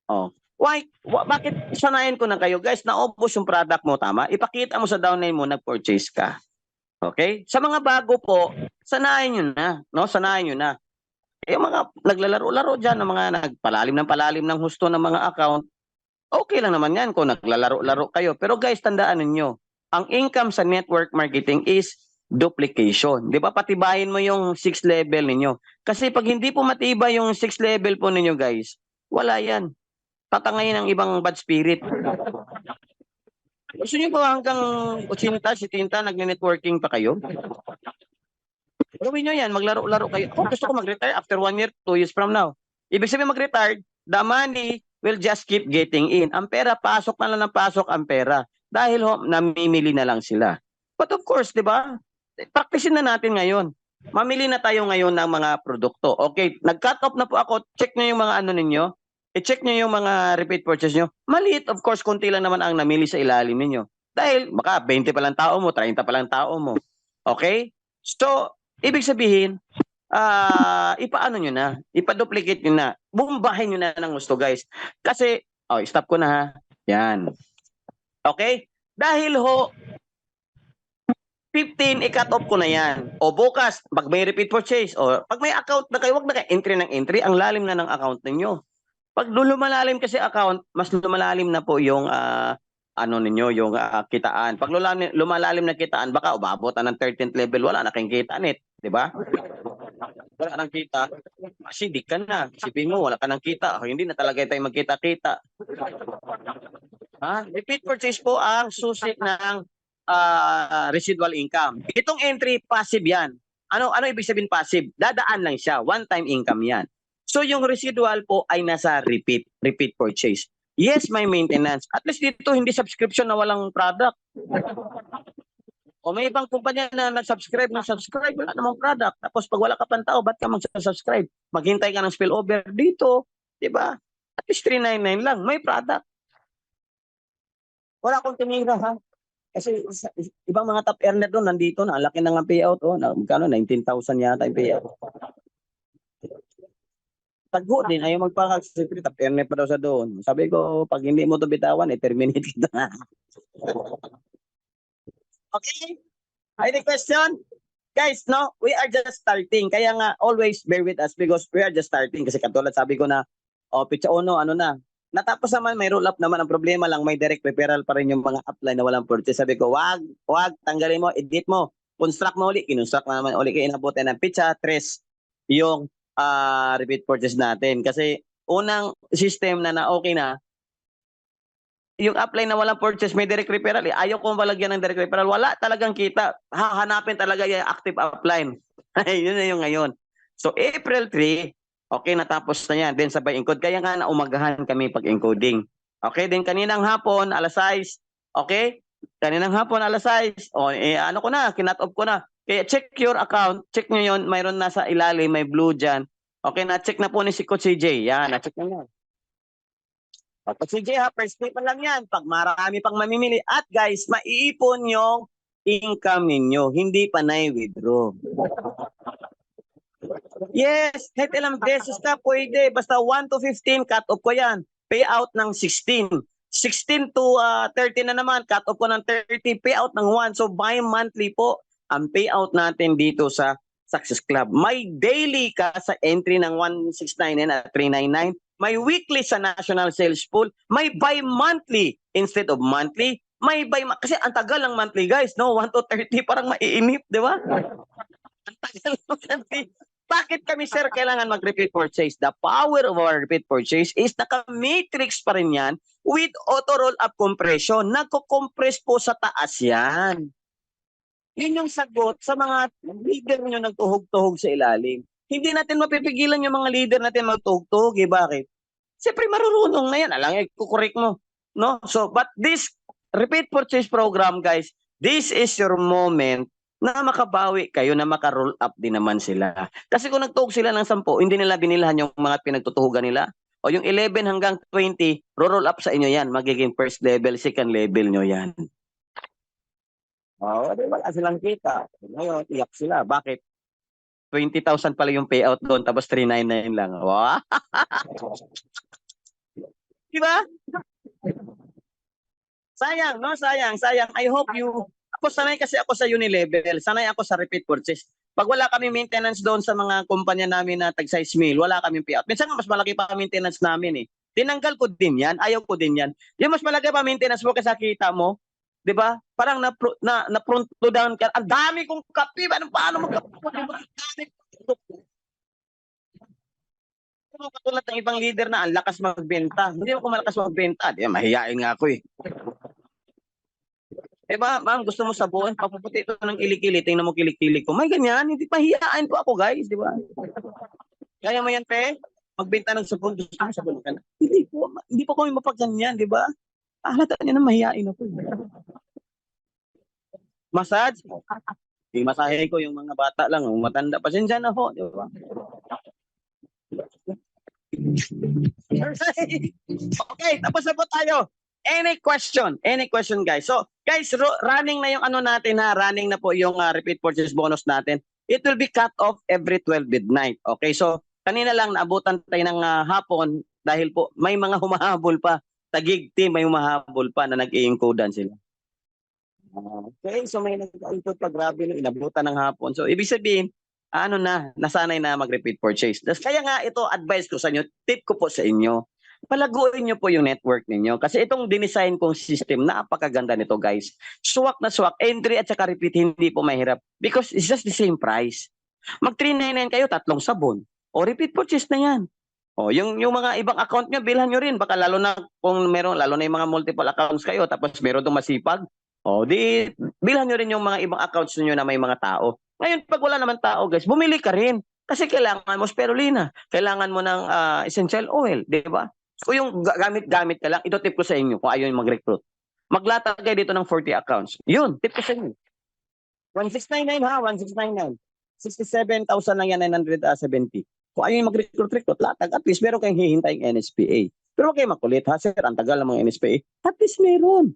Oh. Why? Bakit sanayin ko na kayo? Guys, naubos yung product mo, tama? Ipakita mo sa downline mo, nag-purchase ka. Okay? Sa mga bago po, sanayin nyo na. No? Sanayin nyo na. Yung mga naglalaro-laro dyan, ng mga nagpalalim ng husto ng mga account, okay lang naman yan kung naglalaro-laro kayo. Pero guys, tandaan ninyo, ang income sa network marketing is duplication. Di ba? Patibayin mo yung 6 level ninyo. Kasi pag hindi po matibay yung 6 level po ninyo, guys, wala yan. Tatangayin ng ibang bad spirit. Gusto niyo ba hanggang 80, 70, nagne-networking pa kayo? Gawin nyo yan, maglaro-laro kayo. Ako gusto ko mag-retire after 1 year, 2 years from now. Ibig sabihin mag-retire, the money will just keep getting in. Ang pera, pasok na lang ng pasok ang pera. Dahil namimili na lang sila. But of course, di ba? Practicein na natin ngayon. Mamili na tayo ngayon ng mga produkto. Okay, nag-cut off na po ako. Check nyo yung mga ano ninyo. I-check nyo yung mga repeat purchase nyo. Maliit, of course, konti lang naman ang namili sa ilalim ninyo. Dahil baka 20 pa lang tao mo, 30 pa lang tao mo. Okay? So, ibig sabihin, ipaano nyo na, ipaduplicate nyo na, bumbahin nyo na ng gusto, guys. Kasi, stop ko na ha. Yan. Okay? Dahil 15, i-cut off ko na yan. O bukas, pag may repeat purchase, o pag may account na kayo, wag na kayo entry ng entry, ang lalim na ng account ninyo. Pag lumalalim kasi account, mas lumalalim na po yung ninyo, yung kitaan. Pag lumalalim na kitaan, baka umabot ng 13th level, wala na kayong kita net, di ba? Wala nang kita, asidik ka na. Isipin mo, wala ka nang kita. Hindi na talaga tayo magkita-kita. Repeat purchase po ang susi ng residual income. Itong entry, passive yan. Ano ibig sabihin passive? Dadaan lang siya. One-time income yan. So yung residual po ay nasa repeat purchase. Yes, may maintenance. At least dito hindi subscription na walang product. O may ibang kumpanya na nag-subscribe, wala namang product. Tapos pag wala ka pang tao, ba't ka mag-subscribe? Maghintay ka ng spillover dito, di ba? At least 399 lang, may product. Wala akong tinira ha. Kasi ibang mga top earner doon nandito na, ang laki na ng payout. Magkano? 19,000 yata yung payout. Tago din, ayaw magpaka-secret, top earner pa daw sa doon. Sabi ko, pag hindi mo to bitawan, terminate kita. Okay? Any question? Guys, no, we are just starting. Kaya nga, always bear with us because we are just starting. Kasi katulad sabi ko na, pizza Ono, ano na. Natapos naman, may roll up naman. Ang problema lang, may direct referral pa rin yung mga upline na walang purchase. Sabi ko, wag, tanggalin mo, edit mo. Construct mo ulit, kinonstruct na naman ulit. Kaya inabutin ng pizza, tres, yung repeat purchase natin. Kasi unang system na okay na, yung upline na walang purchase, may direct referral. Ayaw kong malagyan ng direct referral. Wala talagang kita. Hahanapin talaga yung active upline. Yun na yung ngayon. So, April 3, okay, natapos na yan. Then sabay encode. Kaya nga naumagahan kami pag encoding. Okay, then kaninang hapon, alas 6. Okay? Kaninang hapon, alas 6. Ano ko na, kinat off ko na. Kaya check your account. Check nyo yun. Mayroon nasa ilalim, may blue dyan. Okay, na-check na po ni si Coach CJ. Yan, na-check na yan. Pag CJ ha, first pay pa lang yan. Pag marami pang mamimili. At guys, maiipon yung income ninyo. Hindi pa na-withdraw. Yes, kahit ilang beses ka pwede. Basta 1 to 15, cut off ko yan. Payout ng 16. 16 to 30 na naman, cut off ko ng 30, payout ng 1. So, bi-monthly po ang payout natin dito sa Success Club. May daily ka sa entry ng 169 at 399. may weekly sa national sales pool, may bi-monthly instead of monthly, may kasi ang tagal ng monthly guys, no? 1 to 30 parang maiinip, di ba? Ang tagal ng monthly. Bakit kami sir kailangan mag-repeat purchase? The power of our repeat purchase is naka-matrix pa rin yan with auto roll-up compression. Nagko-compress po sa taas yan. Yun yung sagot sa mga leader nyo nagtuhog-tuhog sa ilalim. Hindi natin mapipigilan yung mga leader natin magtuhog-tuhog. Bakit? Siyempre marurunong na yan. Alang, kukorek mo. No? So, but this repeat purchase program, guys, this is your moment na makabawi kayo, na maka-roll up din naman sila. Kasi kung nagtuhog sila ng 10, hindi nila binilahan yung mga pinagtutuhugan nila. O yung 11 hanggang 20, roll up sa inyo yan. Magiging first level, second level nyo yan. Wala silang kita. Ngayon, iyak sila. Bakit? 20,000 pala yung payout doon, tapos 399 lang. Wow! Diba? Sayang, no? Sayang. I hope you... Ako sanay kasi ako sa Unilevel. Sanay ako sa repeat purchase. Pag wala kami maintenance doon sa mga kumpanya namin na tag-size meal, wala kami payout. Minsan nga mas malaki pa maintenance namin eh. Tinanggal ko din yan. Ayaw ko din yan. Yung mas malaki pa maintenance mo kasi kita mo, 'di ba? Parang na front to down ka. Ang dami kong kape, paano magkape? Katulad ng ibang leader na ang lakas magbenta. Hindi ako malakas magbenta. Di mahihain nga ako eh. Ba, ma'am, gusto mo sabon? Papuputi ito ng kilikili. Tingnan mo kilikili ko. May ganyan. Hindi mahihain po ako, guys. Di ba? Kaya mo yan, te? Magbenta ng sabon. Gusto mo sabon ka na? Hindi po kami mapagganyan, di ba? Halata niya na mahihain ako. Massage? Masahe ko yung mga bata lang, matanda. Pasensya na ho, di ba? Okay, tapos na po tayo. Any question? Any question, guys? So, guys, running na yung ano natin ha. Running na po yung repeat purchase bonus natin. It will be cut off every 12 midnight. Okay, so kanina lang naabutan tayo ng hapon dahil po may mga humahabol pa. Tagig team, may humahabol pa na nag-i-encodean sila. Okay, so may nag-input pa, grabe nung inabutan ng hapon. So, ibig sabihin, nasanay na mag-repeat purchase. Kaya nga, ito, advice ko sa inyo, tip ko po sa inyo, palaguin nyo po yung network ninyo. Kasi itong dinesign kong system, napakaganda nito, guys. Swak na swak, entry at saka repeat, hindi po mahirap. Because it's just the same price. Mag-399 kayo, 3 sabon. O repeat purchase na yan. O, yung mga ibang account nyo, bilhan nyo rin. Baka lalo na kung meron, lalo na yung mga multiple accounts kayo, tapos meron itong masipag. O, di, bilhan nyo rin yung mga ibang accounts nyo na may mga tao. Ngayon, pag wala naman tao, guys, bumili ka rin. Kasi kailangan mo spirulina. Kailangan mo ng essential oil, di ba? Kung yung gamit-gamit ka lang, ito tip ko sa inyo kung ayaw yung mag-recruit. Maglatag kayo dito ng 40 accounts. Yun, tip ko sa inyo. 1699 ha, 1699. 67,000 lang yan, 970. Kung ayaw yung mag-recruit, latag. At least meron kayong hihintaying NSPA. Pero huwag kayo makulit ha, sir. Ang tagal ng mga NSPA. At least meron.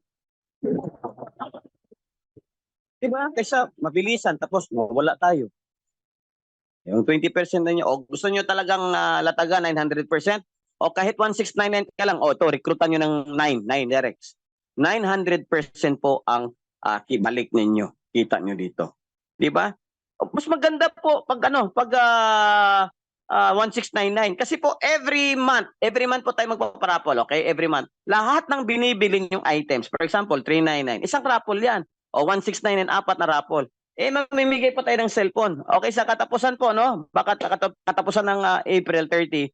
Diba? Kaysa mabilisan, tapos wala tayo. Yung 20% na nyo, o gusto nyo talagang latagan 900%, o kahit 1699 ka lang, o ito, recruitan nyo ng 9 directs. 900% po ang balik ninyo. Kita nyo dito. Diba? Mas maganda po pag 1699. Kasi po every month po tayo magpaparapol, okay? Every month. Lahat ng binibili yung items, for example, 399, isang raffle yan. O 1699, 4 na raffle. Mamimigay pa tayo ng cellphone. Okay, sa katapusan po, no? Baka katapusan ng April 30,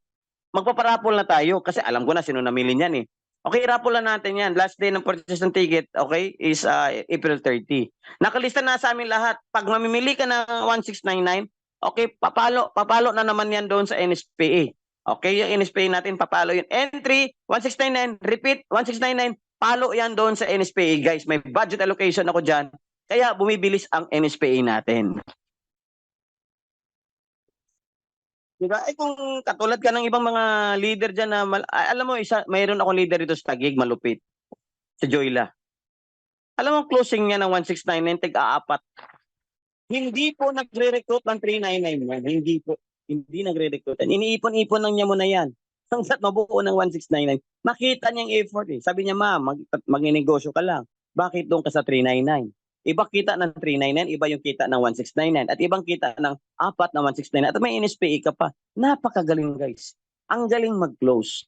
magpaparapol na tayo kasi alam ko na sino namili niyan eh. Okay, raffle na natin yan. Last day ng purchase ng ticket, okay, is April 30. Nakalista na sa amin lahat. Pag mamimili ka ng 1699, okay, papalo na naman yan doon sa NSPA. Okay, yung NSPA natin, papalo yun. Entry, 1699, repeat, 1699, palo yan doon sa NSPA. Guys, may budget allocation ako dyan. Kaya bumibilis ang NSPA natin. Diba? Kung katulad ka ng ibang mga leader dyan na, alam mo, mayroon akong leader dito sa Taguig, malupit. Sa Joyla. Alam mo, closing niya ng 1699, tig-4. Hindi po nagre-recruit ng 399 man. Hindi nagre-recruit. Iniipon-ipon lang niya muna yan. Hanggat mabuo ng 1699. Makita niyang effort eh. Sabi niya, ma'am, mag-negosyo ka lang. Bakit doon ka sa 399? Iba kita ng 399, iba yung kita ng 1699. At ibang kita ng 4 na 1699. At may NSPA ka pa. Napakagaling, guys. ang galing mag-close.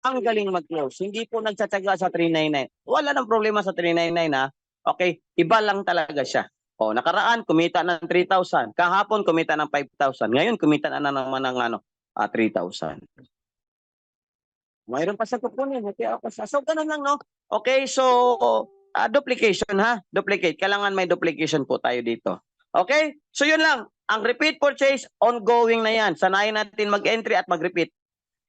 Ang galing mag-close. Hindi po nagtsatsaga sa 399. Wala nang problema sa 399 ha. Okay, iba lang talaga siya. O, nakaraan kumita ng 3,000. Kahapon kumita ng 5,000. Ngayon kumita na naman ng 3,000. Mayroon pa sa kukunin. Okay, okay. So, ganun lang, no? Okay, so, duplication, ha? Duplicate. Kailangan may duplication po tayo dito. Okay? So, yun lang. Ang repeat purchase, ongoing na yan. Sanayin natin mag-entry at mag-repeat.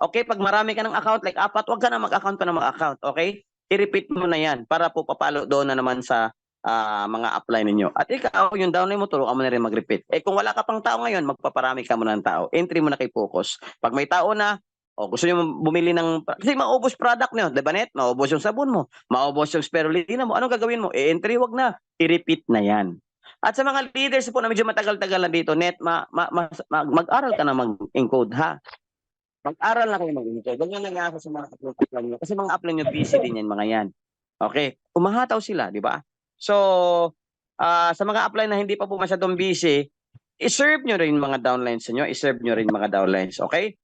Okay? Pag marami ka ng account, like 4, wag ka na mag-account pa na mag-account. Okay? I-repeat mo na yan para po papalo doon na naman sa mga upline ninyo. At ikaw, yung downline mo, turuan mo na rin mag-repeat. Kung wala ka pang tao ngayon, magpaparami ka muna ng tao. Entry mo na kay Focus. Pag may tao na, gusto niyo bumili ng, kasi maubos product niyo, di ba net? Maubos yung sabon mo, maubos yung spirulina mo. Anong gagawin mo? Entry, wag na. I-repeat na yan. At sa mga leaders po na medyo matagal-tagal na dito, net, mag-aral ka na mag-encode, ha? Mag-aral na kayo mag-encode. Huwag nyo nag-aasa sa mga upline nyo. Kasi mga upline nyo, busy din yan, mga yan. Okay? Umahataw sila, di ba? So, sa mga upline na hindi pa po masyadong busy, i-serve nyo rin mga downlines nyo, i-serve nyo rin mga downlines, okay?